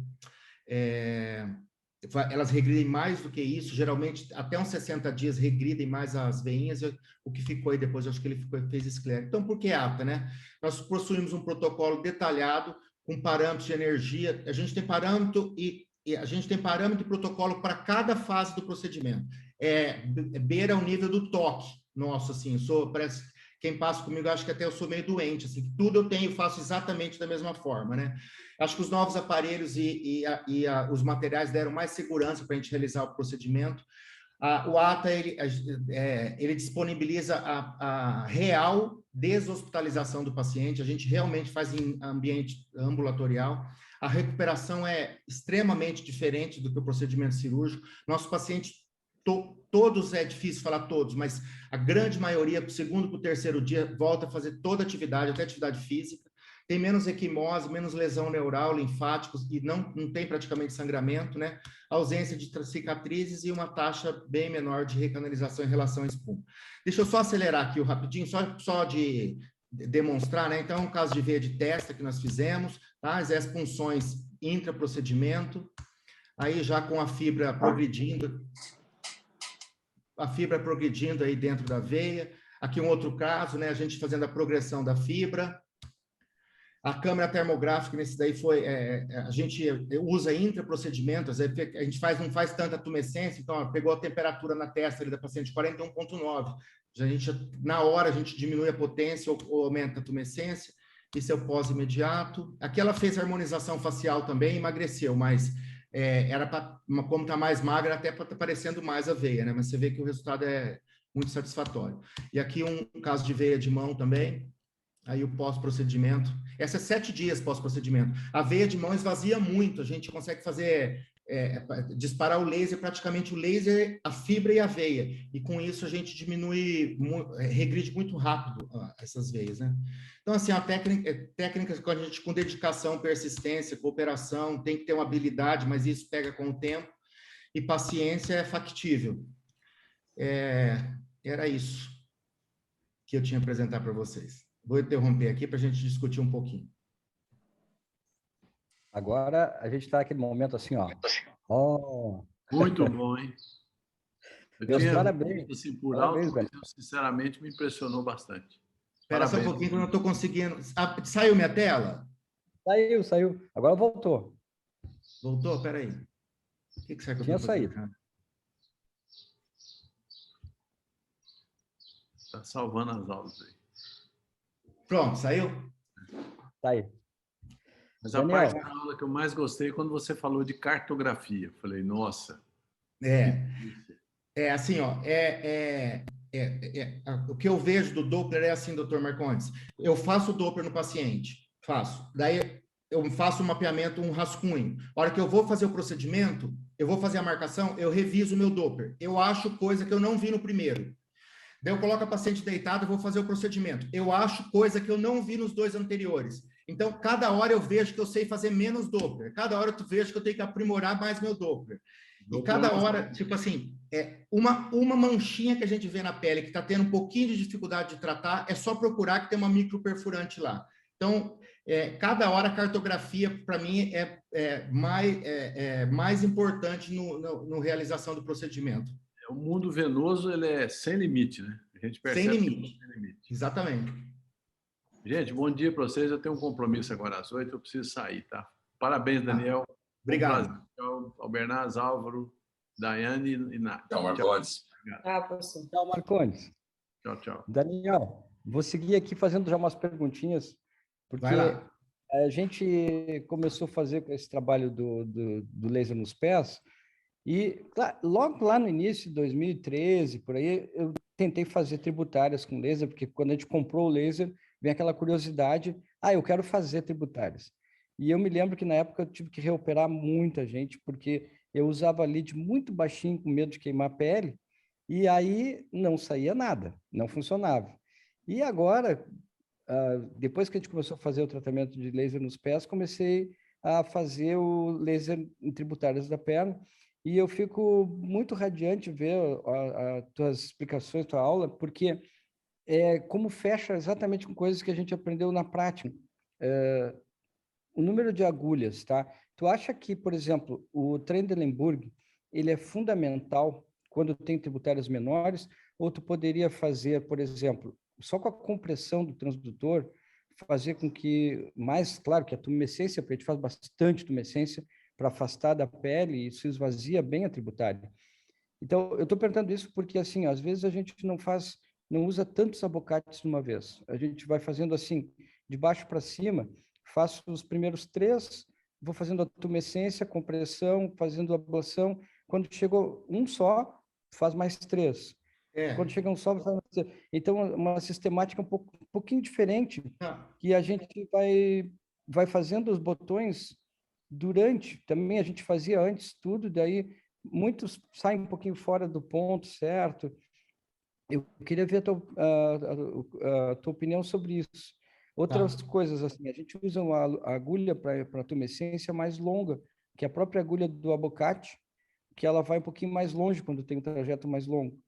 Elas regridem mais do que isso, geralmente até uns 60 dias regridem mais as veinhas, o que ficou aí depois, eu acho que ele fez esclero. Então, por que ata, né? Nós possuímos um protocolo detalhado, com parâmetros de energia, a gente tem parâmetro e protocolo para cada fase do procedimento. Beira o nível do toque nosso, assim, parece, quem passa comigo, acho que até eu sou meio doente, assim, tudo eu faço exatamente da mesma forma, né? Acho que os novos aparelhos os materiais deram mais segurança para a gente realizar o procedimento. O ATA, ele disponibiliza a real deshospitalização do paciente, a gente realmente faz em ambiente ambulatorial. A recuperação é extremamente diferente do que o procedimento cirúrgico. Nosso paciente, todos, é difícil falar todos, mas a grande maioria, para o segundo, para o terceiro dia, volta a fazer toda a atividade, até atividade física. Tem menos equimose, menos lesão neural, linfáticos, e não tem praticamente sangramento, né? Ausência de cicatrizes e uma taxa bem menor de recanalização em relação à espuma. Deixa eu só acelerar aqui rapidinho, só de demonstrar, né? Então, um caso de veia de testa que nós fizemos, tá? As punções intraprocedimento, aí já com a fibra progredindo aí dentro da veia. Aqui um outro caso, né? A gente fazendo a progressão da fibra. A câmera termográfica, nesse daí foi, a gente usa intraprocedimento, a gente não faz tanta tumescência, então ó, pegou a temperatura na testa ali da paciente 41,9. Na hora a gente diminui a potência ou aumenta a tumescência, isso é o pós-imediato. Aqui ela fez harmonização facial também, emagreceu, mas era para, como está mais magra, até para estar parecendo mais a veia, né? Mas você vê que o resultado é muito satisfatório. E aqui um caso de veia de mão também. Aí o pós-procedimento. Essa é 7 dias pós-procedimento. A veia de mão esvazia muito. A gente consegue fazer, disparar o laser, praticamente o laser, a fibra e a veia. E com isso a gente diminui, regride muito rápido essas veias, né? Então, assim, técnicas com dedicação, persistência, cooperação, tem que ter uma habilidade, mas isso pega com o tempo. E paciência é factível. Era isso que eu tinha a apresentar para vocês. Vou interromper aqui para a gente discutir um pouquinho. Agora a gente está naquele momento assim, ó. Oh. Muito bom, hein? Meus parabéns. Visto, assim, por parabéns, alto, mas, sinceramente, me impressionou bastante. Espera só um pouquinho que eu não estou conseguindo. Saiu minha tela? Saiu. Agora voltou. Voltou? Espera aí. O que será que eu tinha estou fazendo, saído. Cara? Está salvando as aulas aí. Pronto, saiu? Tá aí. Mas a parte da aula que eu mais gostei é quando você falou de cartografia. Eu falei, nossa. Assim, ó, o que eu vejo do Doppler é assim, doutor Marcondes. Eu faço o Doppler no paciente, faço. Daí eu faço um mapeamento, um rascunho. A hora que eu vou fazer o procedimento, eu vou fazer a marcação, eu reviso o meu Doppler. Eu acho coisa que eu não vi no primeiro. Daí eu coloco a paciente deitada, vou fazer o procedimento. Eu acho coisa que eu não vi nos 2 anteriores. Então, cada hora eu vejo que eu sei fazer menos Doppler. Cada hora eu vejo que eu tenho que aprimorar mais meu Doppler. E cada hora, tipo assim, uma manchinha que a gente vê na pele que está tendo um pouquinho de dificuldade de tratar, é só procurar que tem uma microperfurante lá. Então, cada hora a cartografia, para mim, é mais importante no realização do procedimento. O mundo venoso, ele é sem limite, né? A gente percebe sem limite. Exatamente. Gente, bom dia para vocês. Eu tenho um compromisso agora às 8, eu preciso sair, tá? Parabéns, Daniel. Obrigado. Ao Bernardo, Álvaro, Daiane e Nath. Tchau, Marcondes. Tchau, Marcondes. Tchau. Daniel, vou seguir aqui fazendo já umas perguntinhas, porque a gente começou a fazer esse trabalho do laser nos pés, e logo lá no início de 2013, por aí, eu tentei fazer tributárias com laser, porque quando a gente comprou o laser, vem aquela curiosidade, eu quero fazer tributárias. E eu me lembro que na época eu tive que reoperar muita gente, porque eu usava lead muito baixinho, com medo de queimar a pele, e aí não saía nada, não funcionava. E agora, depois que a gente começou a fazer o tratamento de laser nos pés, comecei a fazer o laser em tributárias da perna, e eu fico muito radiante ver as tuas explicações, tua aula, porque como fecha exatamente com coisas que a gente aprendeu na prática. O número de agulhas, tá? Tu acha que, por exemplo, o Trendelenburg, ele é fundamental quando tem tributárias menores, ou tu poderia fazer, por exemplo, só com a compressão do transdutor, fazer com que, mais claro que a tumescência, porque a gente faz bastante tumescência para afastar da pele e isso esvazia bem a tributária. Então, eu estou perguntando isso porque, assim, às vezes a gente não usa tantos abocates de uma vez. A gente vai fazendo assim, de baixo para cima, faço os primeiros 3, vou fazendo a tumescência, compressão, fazendo ablação. Quando chegou um só, faz mais 3. Quando chega um só, faz mais 3. Então, uma sistemática um pouquinho diferente, que a gente vai fazendo os botões durante, também a gente fazia antes tudo, daí muitos saem um pouquinho fora do ponto certo. Eu queria ver a tua opinião sobre isso. Outras Tá. coisas, assim, a gente usa uma agulha para tumescência mais longa, que é a própria agulha do abacate, que ela vai um pouquinho mais longe quando tem um trajeto mais longo.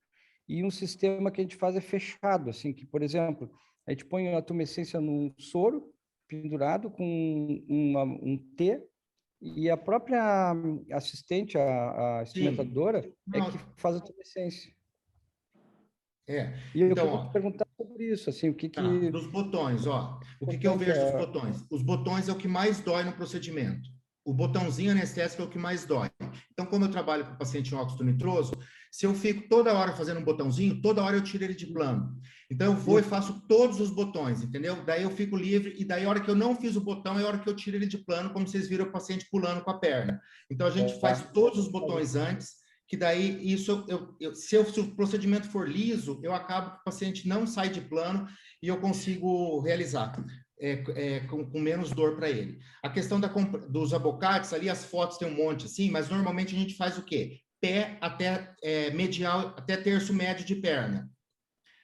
E um sistema que a gente faz é fechado, assim, que, por exemplo, a gente põe a tumescência num soro pendurado com um T, e a própria assistente, a Sim. experimentadora, é que Não, faz a tumescência. é. E eu Então, queria te ó, perguntar sobre isso, assim, o que tá, que dos botões, ó. O que eu importante vejo dos é... botões? Os botões é o que mais dói no procedimento. O botãozinho anestésico é o que mais dói. Então, como eu trabalho com paciente em óxido nitroso, se eu fico toda hora fazendo um botãozinho, toda hora eu tiro ele de plano. Então, eu vou e faço todos os botões, entendeu? Daí eu fico livre, e daí a hora que eu não fiz o botão, é a hora que eu tiro ele de plano, como vocês viram o paciente pulando com a perna. Então, a gente faz todos os botões antes, que daí isso, se o procedimento for liso, eu acabo que o paciente não sai de plano e eu consigo realizar com menos dor para ele. A questão dos abocates, ali as fotos tem um monte assim, mas normalmente a gente faz o quê? Pé até medial, até terço médio de perna.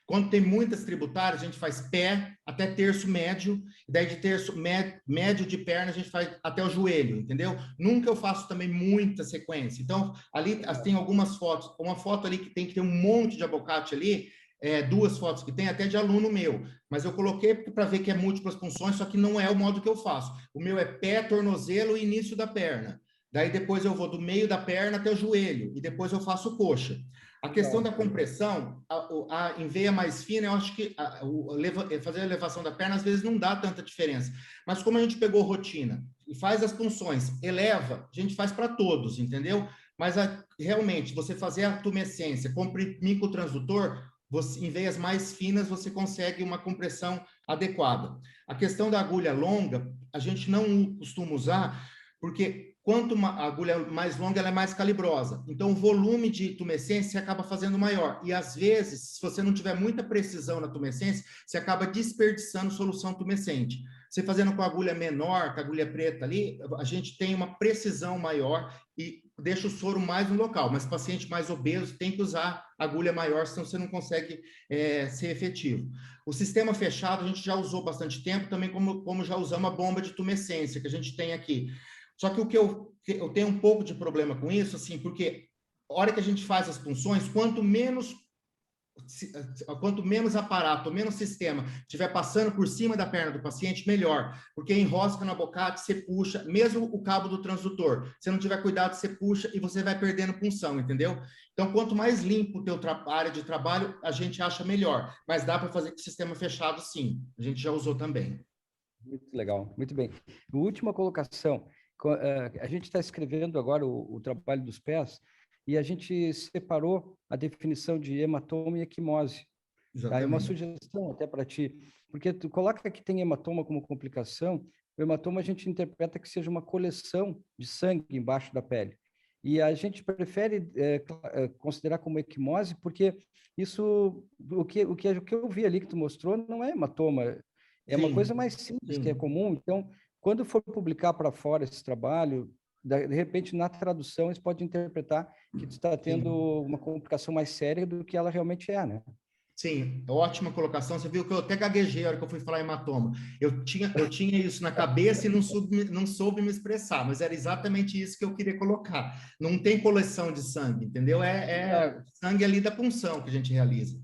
Quando tem muitas tributárias, a gente faz pé até terço médio, e daí de terço médio de perna a gente faz até o joelho, entendeu? Nunca eu faço também muita sequência. Então, ali tem algumas fotos, uma foto ali que tem que ter um monte de abocate ali, duas fotos que tem, até de aluno meu, mas eu coloquei para ver que é múltiplas funções, só que não é o modo que eu faço. O meu é pé, tornozelo e início da perna. Daí depois eu vou do meio da perna até o joelho, e depois eu faço coxa. A questão da compressão, em veia mais fina, eu acho que fazer a elevação da perna às vezes não dá tanta diferença. Mas como a gente pegou rotina e faz as punções, eleva, a gente faz para todos, entendeu? Mas realmente, você fazer a tumescência, comprimir com o transdutor, em veias mais finas, você consegue uma compressão adequada. A questão da agulha longa, a gente não costuma usar, porque quanto a agulha mais longa, ela é mais calibrosa. Então, o volume de tumescência acaba fazendo maior. E, às vezes, se você não tiver muita precisão na tumescência, você acaba desperdiçando solução tumescente. Você fazendo com a agulha menor, com a agulha preta ali, a gente tem uma precisão maior e deixa o soro mais no local. Mas paciente mais obeso tem que usar agulha maior, senão você não consegue ser efetivo. O sistema fechado a gente já usou bastante tempo, também como já usamos a bomba de tumescência que a gente tem aqui. Só que o que eu tenho um pouco de problema com isso, assim, porque a hora que a gente faz as punções, quanto menos aparato, menos sistema estiver passando por cima da perna do paciente, melhor. Porque enrosca no abocate, você puxa, mesmo o cabo do transdutor. Se não tiver cuidado, você puxa e você vai perdendo punção, entendeu? Então, quanto mais limpo o teu área de trabalho, a gente acha melhor. Mas dá para fazer com sistema fechado, sim. A gente já usou também. Muito legal, muito bem. Última colocação. A gente está escrevendo agora o trabalho dos pés e a gente separou a definição de hematoma e equimose. Tá? É uma Exatamente. sugestão até para ti, porque tu coloca que tem hematoma como complicação, o hematoma a gente interpreta que seja uma coleção de sangue embaixo da pele. E a gente prefere considerar como equimose porque isso, o que eu vi ali que tu mostrou não é hematoma, é uma coisa Sim, mais simples, que é sim. comum. Então, quando for publicar para fora esse trabalho, de repente, na tradução, eles podem interpretar que tu está tendo Sim. uma complicação mais séria do que ela realmente é, né? Sim, ótima colocação. Você viu que eu até gaguejei a hora que eu fui falar hematoma. Eu tinha isso na cabeça e não soube me expressar, mas era exatamente isso que eu queria colocar. Não tem coleção de sangue, entendeu? É sangue ali da punção que a gente realiza.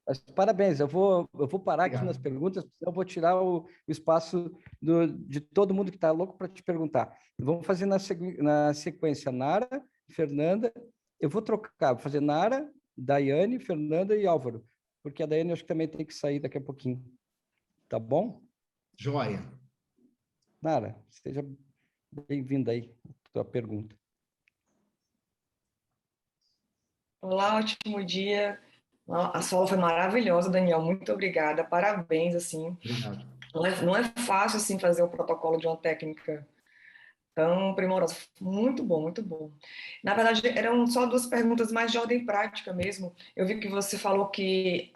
Mas, parabéns, eu vou parar aqui nas Obrigado. perguntas, eu vou tirar o espaço de todo mundo que está louco para te perguntar. Vamos fazer na sequência Nara, Fernanda, eu vou trocar, vou fazer Nara, Daiane, Fernanda e Álvaro, porque a Daiane acho que também tem que sair daqui a pouquinho. Tá bom? Joia. Nara, seja bem-vinda aí, a tua pergunta. Olá, ótimo dia. A sua aula foi maravilhosa, Daniel. Muito obrigada. Parabéns, assim. Obrigado. Não é fácil, assim, fazer o protocolo de uma técnica tão primorosa. Muito bom, muito bom. Na verdade, eram só duas perguntas mais de ordem prática mesmo. Eu vi que você falou que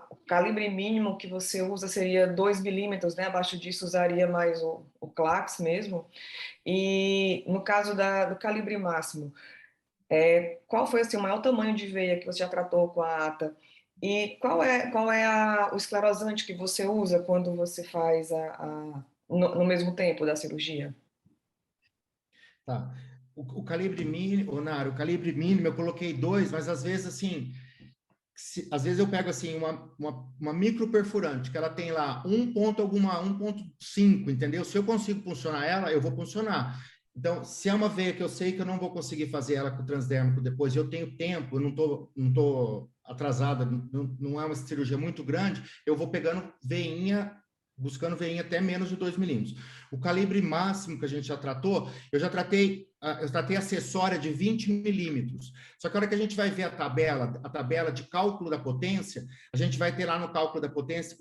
o calibre mínimo que você usa seria 2 milímetros, né? Abaixo disso usaria mais o Clax mesmo. E no caso do calibre máximo, qual foi assim, o maior tamanho de veia que você já tratou com a ATA? E qual é o esclerosante que você usa quando você faz no mesmo tempo da cirurgia? Tá. O calibre mínimo, Nara, o calibre mínimo eu coloquei 2, mas às vezes assim, às vezes eu pego assim uma micro perfurante, que ela tem lá 1,5, entendeu? Se eu consigo funcionar ela, eu vou funcionar. Então, se é uma veia que eu sei que eu não vou conseguir fazer ela com transdérmico depois, eu tenho tempo, eu não tô atrasada, não é uma cirurgia muito grande, eu vou pegando veinha, buscando veinha até menos de 2 milímetros. O calibre máximo que a gente já tratou, eu tratei acessória de 20 milímetros. Só que a hora que a gente vai ver a tabela de cálculo da potência, a gente vai ter lá no cálculo da potência,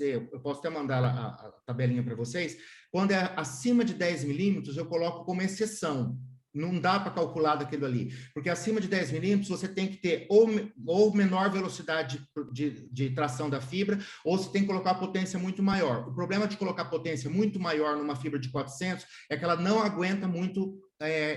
eu posso até mandar a tabelinha para vocês, quando é acima de 10 milímetros, eu coloco como exceção. Não dá para calcular daquilo ali, porque acima de 10 milímetros você tem que ter ou menor velocidade de tração da fibra, ou você tem que colocar potência muito maior. O problema de colocar potência muito maior numa fibra de 400 é que ela não aguenta muito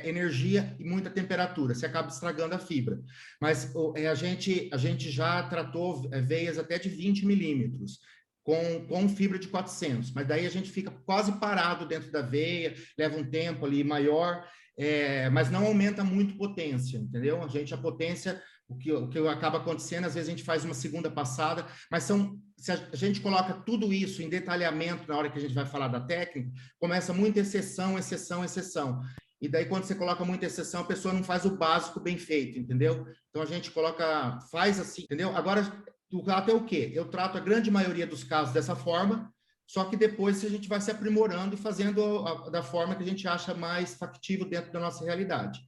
energia e muita temperatura, você acaba estragando a fibra. Mas a gente já tratou veias até de 20 milímetros. Com fibra de 400, mas daí a gente fica quase parado dentro da veia, leva um tempo ali maior, mas não aumenta muito potência, entendeu? A potência, o que acaba acontecendo, às vezes a gente faz uma segunda passada, mas se a gente coloca tudo isso em detalhamento na hora que a gente vai falar da técnica, começa muita exceção, exceção, exceção. E daí, quando você coloca muita exceção, a pessoa não faz o básico bem feito, entendeu? Então, a gente faz assim, entendeu? Agora, o trato é o quê? Eu trato a grande maioria dos casos dessa forma, só que depois a gente vai se aprimorando e fazendo da forma que a gente acha mais factível dentro da nossa realidade.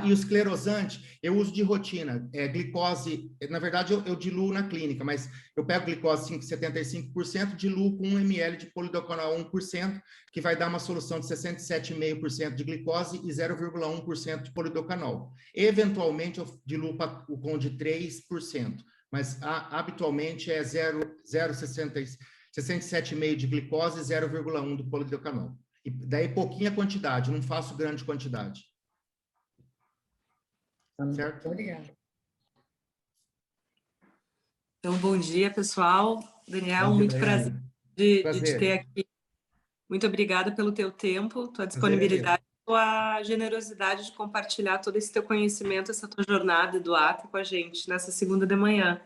E o esclerosante, eu uso de rotina, glicose, na verdade eu diluo na clínica, mas eu pego glicose 5,75%, diluo com 1 ml de polidocanol 1%, que vai dar uma solução de 67,5% de glicose e 0,1% de polidocanol. Eventualmente eu diluo com de 3%, mas habitualmente é 0,67,5% de glicose e 0,1% do polidocanol. E daí pouquinha quantidade, não faço grande quantidade. Certo? Obrigada. Então, bom dia, pessoal. Daniel, muito prazer de te ter aqui. Muito obrigada pelo teu tempo, tua disponibilidade, tua generosidade de compartilhar todo esse teu conhecimento, essa tua jornada do ATA com a gente nessa segunda de manhã.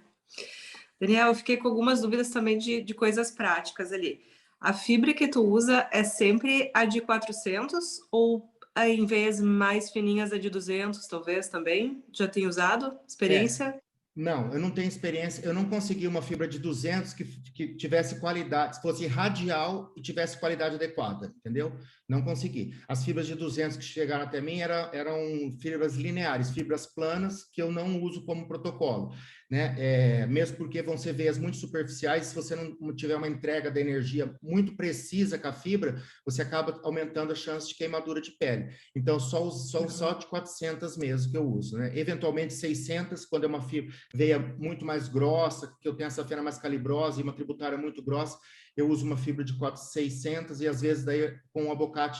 Daniel, eu fiquei com algumas dúvidas também de coisas práticas ali. A fibra que tu usa é sempre a de 400 ou em veias mais fininhas a de 200, talvez, também? Já tem usado? Experiência? Não, eu não tenho experiência. Eu não consegui uma fibra de 200 que tivesse qualidade, fosse radial e tivesse qualidade adequada, entendeu? Não consegui. As fibras de 200 que chegaram até mim eram fibras lineares, fibras planas, que eu não uso como protocolo, né? Mesmo porque vão ser veias muito superficiais, se você não tiver uma entrega da energia muito precisa com a fibra, você acaba aumentando a chance de queimadura de pele. Então, só de 400 mesmo que eu uso, né? Eventualmente 600, quando é uma veia muito mais grossa, que eu tenho essa fena mais calibrosa e uma tributária muito grossa, eu uso uma fibra de 600 e às vezes daí com o abocate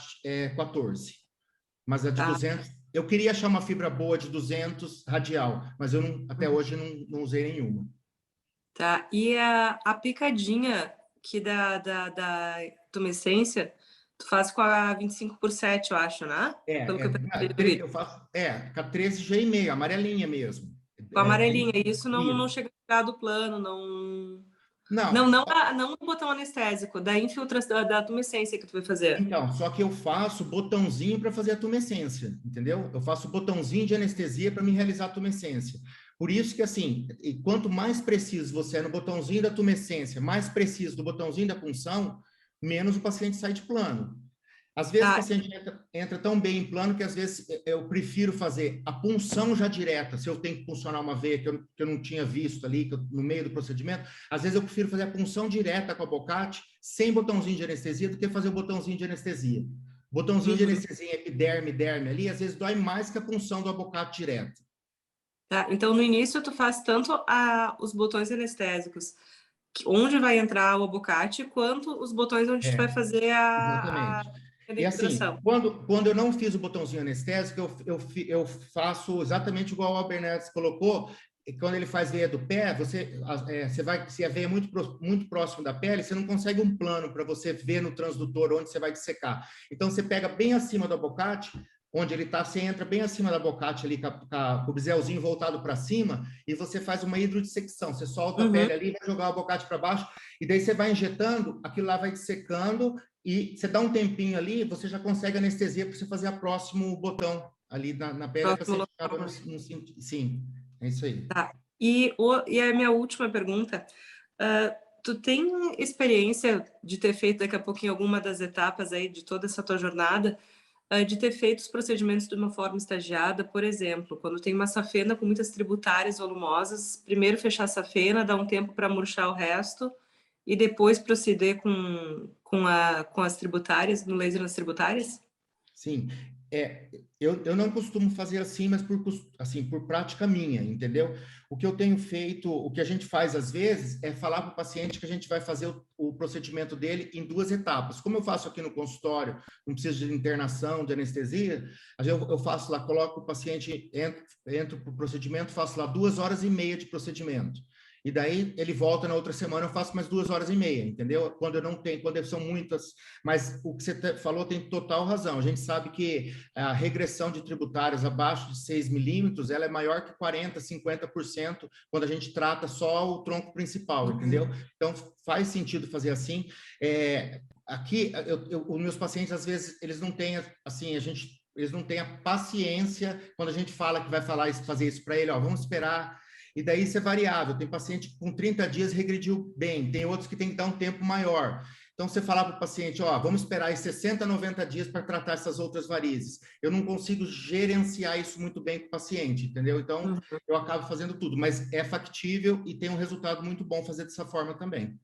14. Mas a de 200, eu queria achar uma fibra boa de 200 radial, mas eu até hoje não usei nenhuma. Tá, e a picadinha que da tumescência, tu faz com a 25/7, eu acho, né? Pelo que eu faço, com a 13,5, amarelinha mesmo. Com a amarelinha, isso não chega a ficar do plano, não o botão anestésico, da infiltração, da tumescência que tu vai fazer. Então, só que eu faço botãozinho para fazer a tumescência, entendeu? Eu faço botãozinho de anestesia para me realizar a tumescência. Por isso que, assim, quanto mais preciso você é no botãozinho da tumescência, mais preciso do botãozinho da punção, menos o paciente sai de plano. Às vezes o paciente entra tão bem em plano que às vezes eu prefiro fazer a punção já direta, se eu tenho que puncionar uma veia que eu não tinha visto ali, no meio do procedimento, às vezes eu prefiro fazer a punção direta com a abocate, sem botãozinho de anestesia, do que fazer o botãozinho de anestesia. Botãozinho de anestesia epiderme, derme ali, às vezes dói mais que a punção do abocate direto. Tá, então no início tu faz tanto os botões anestésicos, onde vai entrar o abocate, quanto os botões onde tu vai fazer a exatamente. E assim, debitação. quando eu não fiz o botãozinho anestésico, eu faço exatamente igual o Albernetes colocou. E quando ele faz veia do pé, você vai, se a veia é muito próximo da pele, você não consegue um plano para você ver no transdutor onde você vai dissecar. Então, você pega bem acima do abocate, onde ele está, você entra bem acima da abocate ali, com o biselzinho voltado para cima, e você faz uma hidrodissecção. Você solta a pele ali, vai jogar o abocate para baixo, e daí você vai injetando, aquilo lá vai dissecando, e você dá um tempinho ali, você já consegue anestesia para você fazer o próximo botão ali na pele, para você acaba no sim. É isso aí. Tá. E a minha última pergunta, tu tem experiência de ter feito daqui a pouquinho alguma das etapas aí de toda essa tua jornada, de ter feito os procedimentos de uma forma estagiada, por exemplo, quando tem uma safena com muitas tributárias volumosas, primeiro fechar a safena, dar um tempo para murchar o resto e depois proceder com as tributárias, no laser nas tributárias? Sim. Eu não costumo fazer assim, mas por prática minha, entendeu? O que eu tenho feito, o que a gente faz às vezes, é falar para o paciente que a gente vai fazer o procedimento dele em 2 etapas. Como eu faço aqui no consultório, não preciso de internação, de anestesia, eu faço lá, coloco o paciente, entro para o procedimento, faço lá 2h30 de procedimento. E daí ele volta na outra semana, eu faço mais 2h30, entendeu? Quando são muitas. Mas o que você falou tem total razão. A gente sabe que a regressão de tributários abaixo de 6 milímetros, ela é maior que 40%, 50% quando a gente trata só o tronco principal, entendeu? Então, faz sentido fazer assim. Aqui, os meus pacientes, às vezes, eles não têm, assim, eles não têm a paciência quando a gente fala que vai fazer isso para ele, ó, vamos esperar. E daí isso é variável. Tem paciente que com 30 dias regrediu bem, tem outros que tem que dar um tempo maior. Então, você falar para o paciente, ó, vamos esperar aí 60, 90 dias para tratar essas outras varizes. Eu não consigo gerenciar isso muito bem com o paciente, entendeu? Então, eu acabo fazendo tudo, mas é factível e tem um resultado muito bom fazer dessa forma também.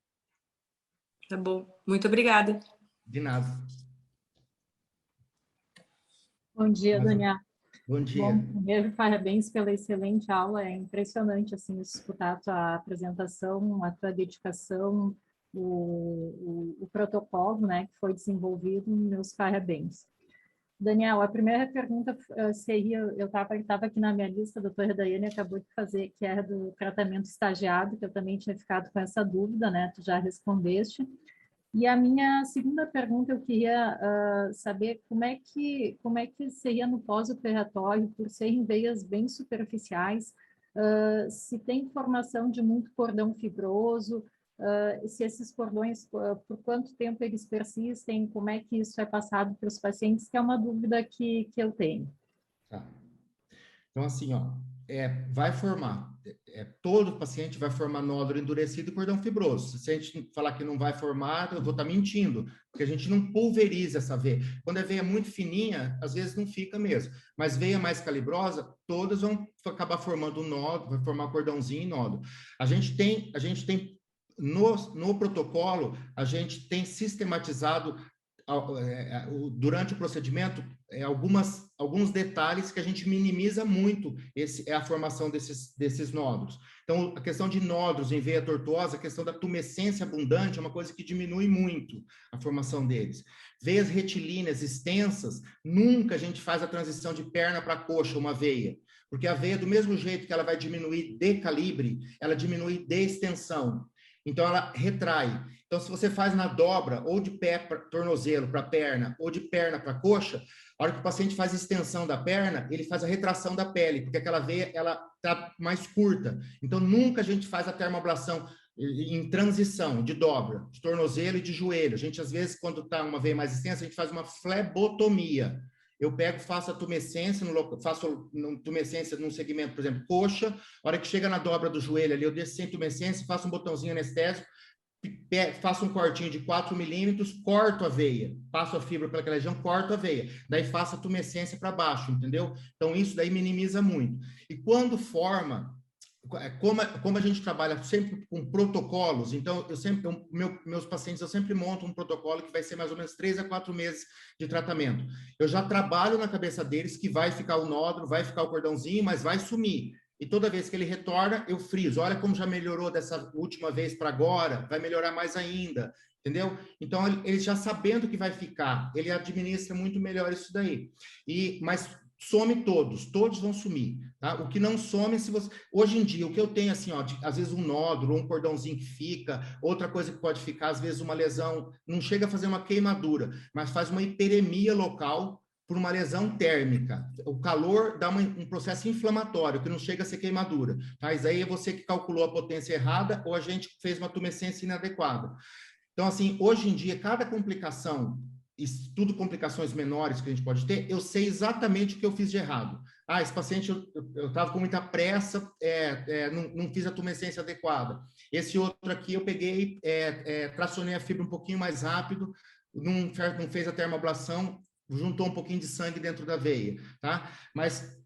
Tá bom. Muito obrigada. De nada. Bom dia, Daniel. Bom dia. Bom, primeiro, parabéns pela excelente aula. É impressionante assim escutar a tua apresentação, a tua dedicação, o protocolo, né, que foi desenvolvido. Meus parabéns. Daniel, a primeira pergunta seria, eu estava aqui na minha lista, a doutora Daiane acabou de fazer, que era do tratamento estagiado, que eu também tinha ficado com essa dúvida, né? Tu já respondeste. E a minha segunda pergunta, eu queria saber como é que seria no pós-operatório, por serem veias bem superficiais, se tem formação de muito cordão fibroso, se esses cordões, por quanto tempo eles persistem, como é que isso é passado para os pacientes, que é uma dúvida que eu tenho. Tá. Então, assim, ó, vai formar, todo paciente vai formar nódulo endurecido e cordão fibroso. Se a gente falar que não vai formar, eu vou estar mentindo, porque a gente não pulveriza essa veia. Quando a veia é muito fininha, às vezes não fica mesmo, mas veia mais calibrosa, todas vão acabar formando um nódulo, vai formar cordãozinho e nódulo. A gente tem no protocolo, a gente tem sistematizado durante o procedimento, alguns detalhes que a gente minimiza muito a formação desses nódulos. Então, a questão de nódulos em veia tortuosa, a questão da tumescência abundante é uma coisa que diminui muito a formação deles. Veias retilíneas extensas, nunca a gente faz a transição de perna para coxa, uma veia, porque a veia, do mesmo jeito que ela vai diminuir de calibre, ela diminui de extensão. Então, ela retrai. Então, se você faz na dobra, ou de pé para tornozelo para perna, ou de perna para coxa, a hora que o paciente faz extensão da perna, ele faz a retração da pele, porque aquela veia, ela está mais curta. Então, nunca a gente faz a termoablação em transição, de dobra, de tornozelo e de joelho. A gente, às vezes, quando está uma veia mais extensa, a gente faz uma flebotomia. Eu faço a tumescência, faço tumescência num segmento, por exemplo, coxa, a hora que chega na dobra do joelho ali, eu desço sem tumescência, faço um botãozinho anestésico, faço um cortinho de 4 milímetros, corto a veia, passo a fibra pelaquela região, corto a veia, daí faço a tumescência para baixo, entendeu? Então, isso daí minimiza muito. E quando forma, como a gente trabalha sempre com protocolos, então, meus pacientes, eu sempre monto um protocolo que vai ser mais ou menos 3 a 4 meses de tratamento. Eu já trabalho na cabeça deles que vai ficar o nódulo, vai ficar o cordãozinho, mas vai sumir. e toda vez que ele retorna, eu friso. Olha como já melhorou dessa última vez para agora, vai melhorar mais ainda, entendeu? Então, ele já sabendo que vai ficar, ele administra muito melhor isso daí. Mas some todos vão sumir, tá? O que não some, se você... Hoje em dia, o que eu tenho, assim, ó, às vezes um nódulo, um cordãozinho que fica, outra coisa que pode ficar, às vezes uma lesão, não chega a fazer uma queimadura, mas faz uma hiperemia local por uma lesão térmica. O calor dá um processo inflamatório, que não chega a ser queimadura. Tá? Isso aí é você que calculou a potência errada ou a gente fez uma tumescência inadequada. Então, assim, hoje em dia, cada complicação, estudo complicações menores que a gente pode ter, eu sei exatamente o que eu fiz de errado. Ah, esse paciente, eu estava com muita pressa, não fiz a tumescência adequada. Esse outro aqui, eu peguei, tracionei a fibra um pouquinho mais rápido, não fez a termoablação, juntou um pouquinho de sangue dentro da veia, tá? Mas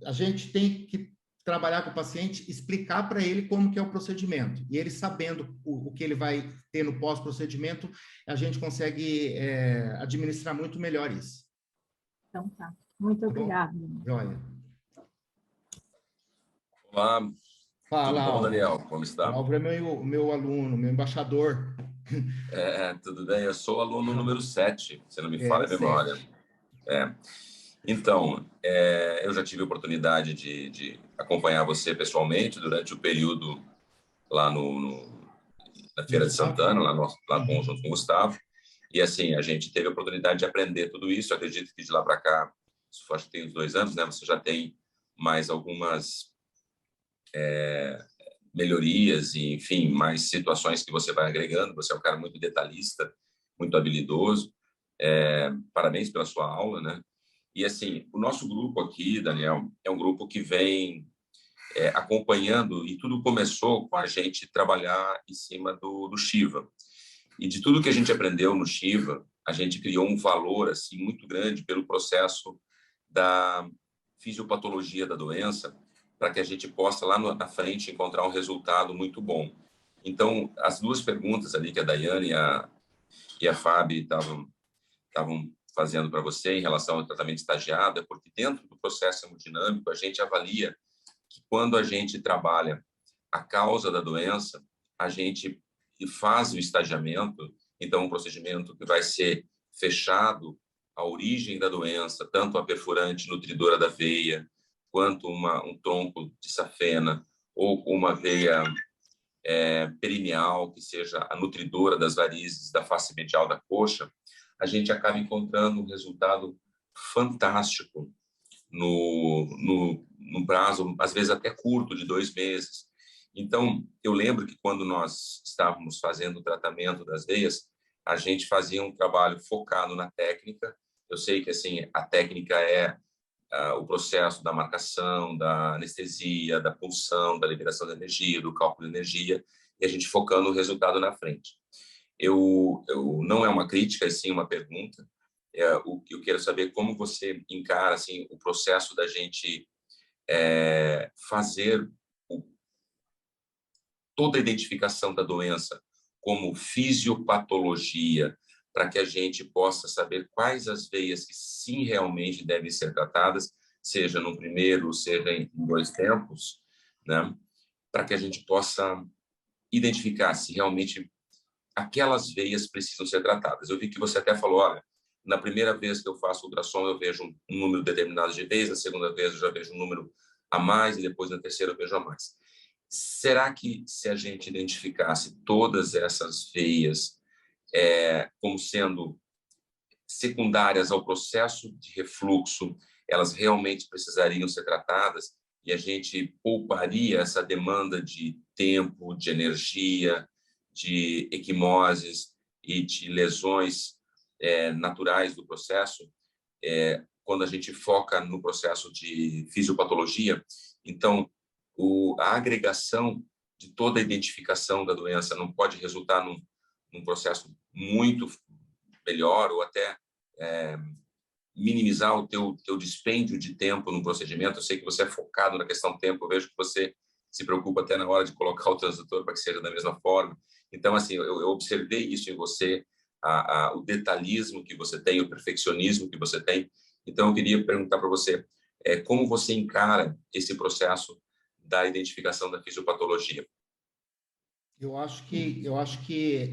a gente tem que trabalhar com o paciente, explicar para ele como que é o procedimento. E ele sabendo o que ele vai ter no pós-procedimento, a gente consegue administrar muito melhor isso. Então tá. Muito obrigada. Joia. Olá. Fala, Tudo bom, Álvaro? Daniel? Como está? O Álvaro é meu aluno, meu embaixador. Tudo bem. Eu sou aluno número 7, se não me falha a memória. Então, eu já tive a oportunidade de acompanhar você pessoalmente durante o período lá na Feira de Santana, lá junto com o Gustavo. E, assim, a gente teve a oportunidade de aprender tudo isso. Eu acredito que de lá para cá, acho que tem uns 2 anos, né? Você já tem mais algumas melhorias e, enfim, mais situações que você vai agregando. Você é um cara muito detalhista, muito habilidoso. Parabéns pela sua aula, né? E, assim, o nosso grupo aqui, Daniel, é um grupo que vem acompanhando, e tudo começou com a gente trabalhar em cima do Shiva. E de tudo que a gente aprendeu no Shiva, a gente criou um valor assim muito grande pelo processo da fisiopatologia da doença, para que a gente possa lá na frente encontrar um resultado muito bom. Então, as 2 perguntas ali que a Daiane e a Fábio estavam fazendo para você em relação ao tratamento estagiado, é porque dentro do processo hemodinâmico a gente avalia que quando a gente trabalha a causa da doença, a gente faz o estagiamento, então um procedimento que vai ser fechado a origem da doença, tanto a perfurante nutridora da veia, quanto um tronco de safena, ou uma veia perineal, que seja a nutridora das varizes da face medial da coxa, a gente acaba encontrando um resultado fantástico no prazo, às vezes até curto, de 2 meses. Então, eu lembro que quando nós estávamos fazendo o tratamento das veias, a gente fazia um trabalho focado na técnica. Eu sei que assim a técnica é o processo da marcação, da anestesia, da punção, da liberação da energia, do cálculo de energia, e a gente focando o resultado na frente. Eu não é uma crítica, é sim uma pergunta. Eu quero saber como você encara assim o processo da gente fazer toda a identificação da doença como fisiopatologia, para que a gente possa saber quais as veias que sim realmente devem ser tratadas, seja no primeiro, seja em 2 tempos, né? Para que a gente possa identificar se realmente aquelas veias precisam ser tratadas. Eu vi que você até falou, olha, na primeira vez que eu faço ultrassom eu vejo um número determinado de veias, na segunda vez eu já vejo um número a mais e depois na terceira eu vejo a mais. Será que se a gente identificasse todas essas veias como sendo secundárias ao processo de refluxo, elas realmente precisariam ser tratadas e a gente pouparia essa demanda de tempo, de energia, de equimoses e de lesões naturais do processo, quando a gente foca no processo de fisiopatologia? Então, a agregação de toda a identificação da doença não pode resultar num processo muito melhor ou até minimizar o teu dispêndio de tempo no procedimento. Eu sei que você é focado na questão tempo, eu vejo que você se preocupa até na hora de colocar o transdutor para que seja da mesma forma. Então, assim, eu observei isso em você, o detalhismo que você tem, o perfeccionismo que você tem. Então, eu queria perguntar para você, Como você encara esse processo da identificação da fisiopatologia? Eu acho que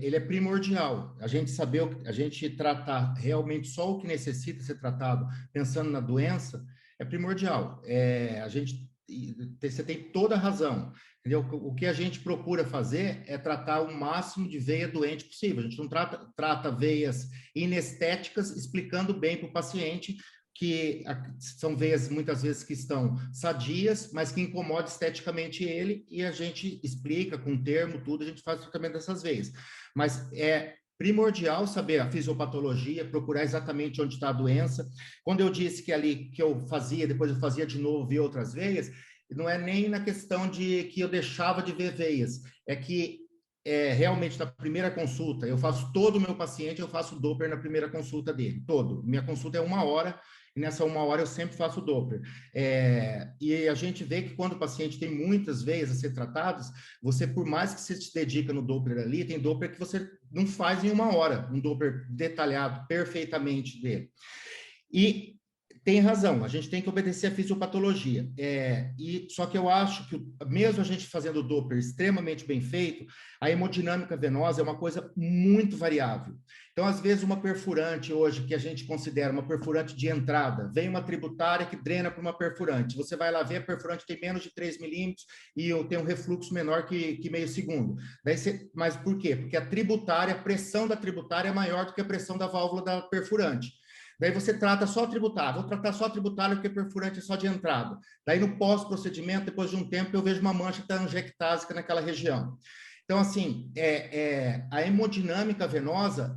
ele é primordial. A gente saber, a gente tratar realmente só o que necessita ser tratado, pensando na doença, é primordial. Você tem toda a razão. Entendeu? O que a gente procura fazer é tratar o máximo de veia doente possível. A gente não trata veias inestéticas, explicando bem para o paciente que são veias muitas vezes que estão sadias, mas que incomodam esteticamente ele, e a gente explica com termo, tudo, a gente faz o tratamento dessas veias. Mas é primordial saber a fisiopatologia, procurar exatamente onde está a doença. Quando eu disse que ali que eu fazia, depois eu fazia de novo, via outras veias, não é nem na questão de que eu deixava de ver veias, é que realmente na primeira consulta, eu faço todo o meu paciente, eu faço o Doppler na primeira consulta dele, todo. Minha consulta é 1 hora, e nessa 1 hora eu sempre faço o Doppler. E a gente vê que quando o paciente tem muitas veias a ser tratadas, você, por mais que você se dedica no Doppler ali, tem Doppler que você não faz em 1 hora, um Doppler detalhado perfeitamente dele. E tem razão, a gente tem que obedecer a fisiopatologia. Só que eu acho que, mesmo a gente fazendo o Doppler extremamente bem feito, a hemodinâmica venosa é uma coisa muito variável. Então, às vezes, uma perfurante hoje, que a gente considera uma perfurante de entrada, vem uma tributária que drena para uma perfurante. Você vai lá ver, a perfurante tem menos de 3 milímetros e tem um refluxo menor que meio segundo. Mas por quê? Porque a pressão da tributária é maior do que a pressão da válvula da perfurante. Daí você trata só a tributária. Vou tratar só a tributária porque perfurante é só de entrada. Daí no pós-procedimento, depois de um tempo, eu vejo uma mancha telangiectásica naquela região. Então, assim, a hemodinâmica venosa,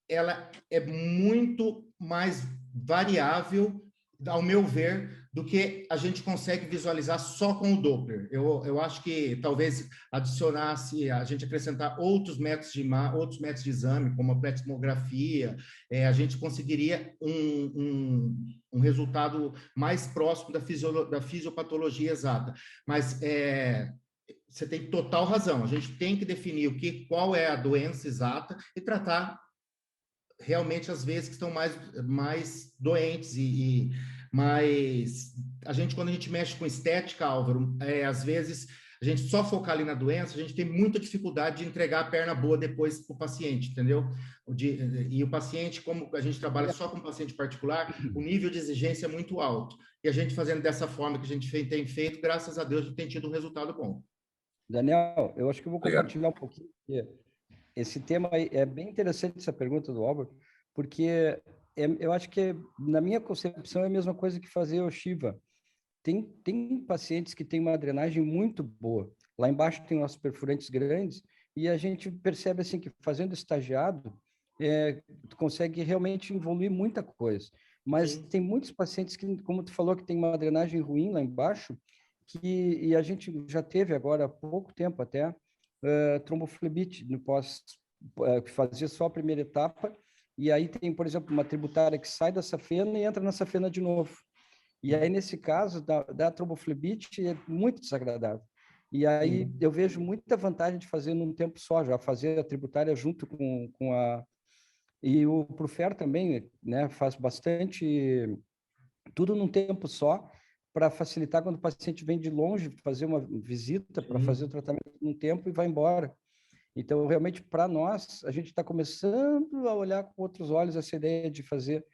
ela é muito mais variável, ao meu ver, do que a gente consegue visualizar só com o Doppler. Eu acho que talvez adicionasse, a gente acrescentar outros métodos de exame, como a pletismografia, a gente conseguiria um resultado mais próximo da fisiopatologia exata. Mas você tem total razão, a gente tem que definir qual é a doença exata e tratar realmente as vezes que estão mais doentes mas quando a gente mexe com estética, Álvaro, às vezes a gente só focar ali na doença, a gente tem muita dificuldade de entregar a perna boa depois para o paciente, entendeu? E o paciente, como a gente trabalha só com paciente particular, o nível de exigência é muito alto. E a gente fazendo dessa forma que a gente tem feito, graças a Deus, a gente tem tido um resultado bom. Daniel, eu acho que eu vou compartilhar um pouquinho. Esse tema aí é bem interessante, essa pergunta do Álvaro, porque eu acho que, na minha concepção, é a mesma coisa que fazer o Shiva. Tem pacientes que têm uma drenagem muito boa. Lá embaixo tem nossos perfurantes grandes e a gente percebe assim que, fazendo estagiado, tu consegue realmente evoluir muita coisa. Mas Sim. Tem muitos pacientes que, como tu falou, que tem uma drenagem ruim lá embaixo, e a gente já teve agora há pouco tempo até tromboflebite no pós, que fazia só a primeira etapa, e aí tem, por exemplo, uma tributária que sai da safena e entra na safena de novo. E aí, nesse caso, da tromboflebite é muito desagradável. E aí eu vejo muita vantagem de fazer num tempo só, já fazer a tributária junto com a... E o Profer também, né, faz bastante... Tudo num tempo só, para facilitar quando o paciente vem de longe fazer uma visita, para fazer o tratamento num tempo e vai embora. Então, realmente, para nós, a gente está começando a olhar com outros olhos essa ideia de fazer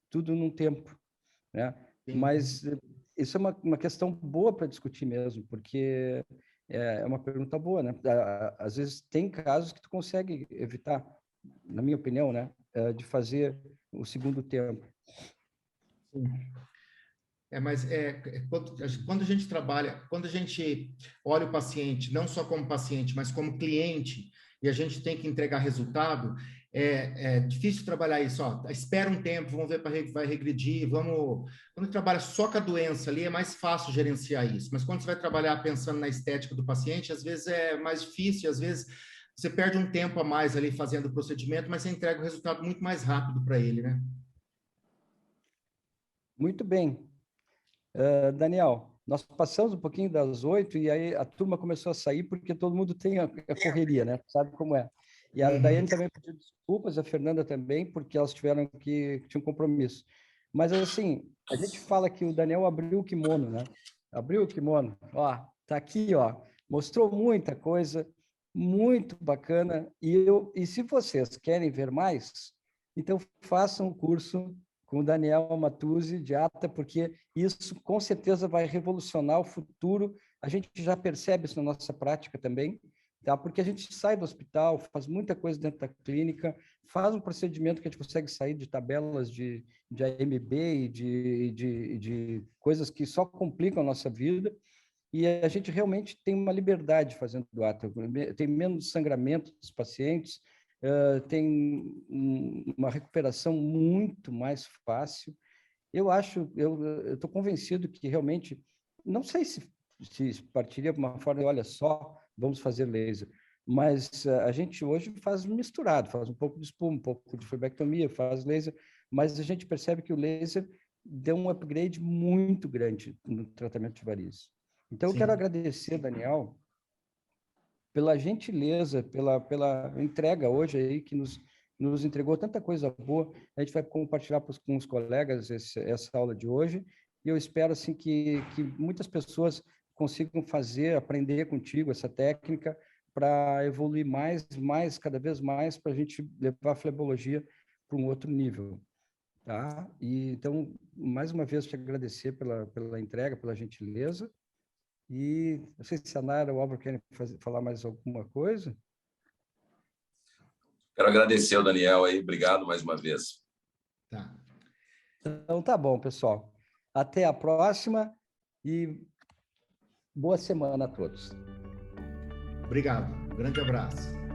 tudo num tempo, né? Mas isso é uma questão boa para discutir mesmo, porque é uma pergunta boa, né? Às vezes tem casos que tu consegue evitar, na minha opinião, né? De fazer o segundo tempo. Mas quando a gente trabalha, quando a gente olha o paciente, não só como paciente, mas como cliente, e a gente tem que entregar resultado, é difícil trabalhar isso. Espera um tempo, vamos ver para vai regredir, Quando trabalha só com a doença ali, é mais fácil gerenciar isso. Mas quando você vai trabalhar pensando na estética do paciente, às vezes é mais difícil, às vezes você perde um tempo a mais ali fazendo o procedimento, mas você entrega o resultado muito mais rápido para ele, né? Muito bem. Daniel, nós passamos um pouquinho das 8 e aí a turma começou a sair porque todo mundo tem a correria, né? Sabe como é. E a Daiane também pediu desculpas, a Fernanda também, porque elas tinham compromisso. Mas, assim, a gente fala que o Daniel abriu o kimono, né? Abriu o kimono. Ó, tá aqui, ó. Mostrou muita coisa, muito bacana. E se vocês querem ver mais, então façam um curso com o Daniel Amatuzzi de ATA, porque isso com certeza vai revolucionar o futuro. A gente já percebe isso na nossa prática também, tá? Porque a gente sai do hospital, faz muita coisa dentro da clínica, faz um procedimento que a gente consegue sair de tabelas de AMB e de coisas que só complicam a nossa vida, e a gente realmente tem uma liberdade fazendo o ATA, tem menos sangramento dos pacientes, tem uma recuperação muito mais fácil. Eu estou convencido que realmente, não sei se partiria de uma forma, olha só, vamos fazer laser, mas a gente hoje faz misturado, faz um pouco de espuma, um pouco de flebectomia, faz laser, mas a gente percebe que o laser deu um upgrade muito grande no tratamento de varizes. Então, eu quero agradecer, Daniel, pela gentileza, pela entrega hoje aí, que nos entregou tanta coisa boa. A gente vai compartilhar com os colegas essa aula de hoje, e eu espero assim, que muitas pessoas consigam aprender contigo essa técnica para evoluir cada vez mais, para a gente levar a flebologia para um outro nível. Tá? E, então, mais uma vez, te agradecer pela entrega, pela gentileza. E não sei se a Nara ou o Álvaro querem falar mais alguma coisa. Quero agradecer ao Daniel aí, obrigado mais uma vez. Tá. Então tá bom, pessoal. Até a próxima e boa semana a todos. Obrigado. Grande abraço.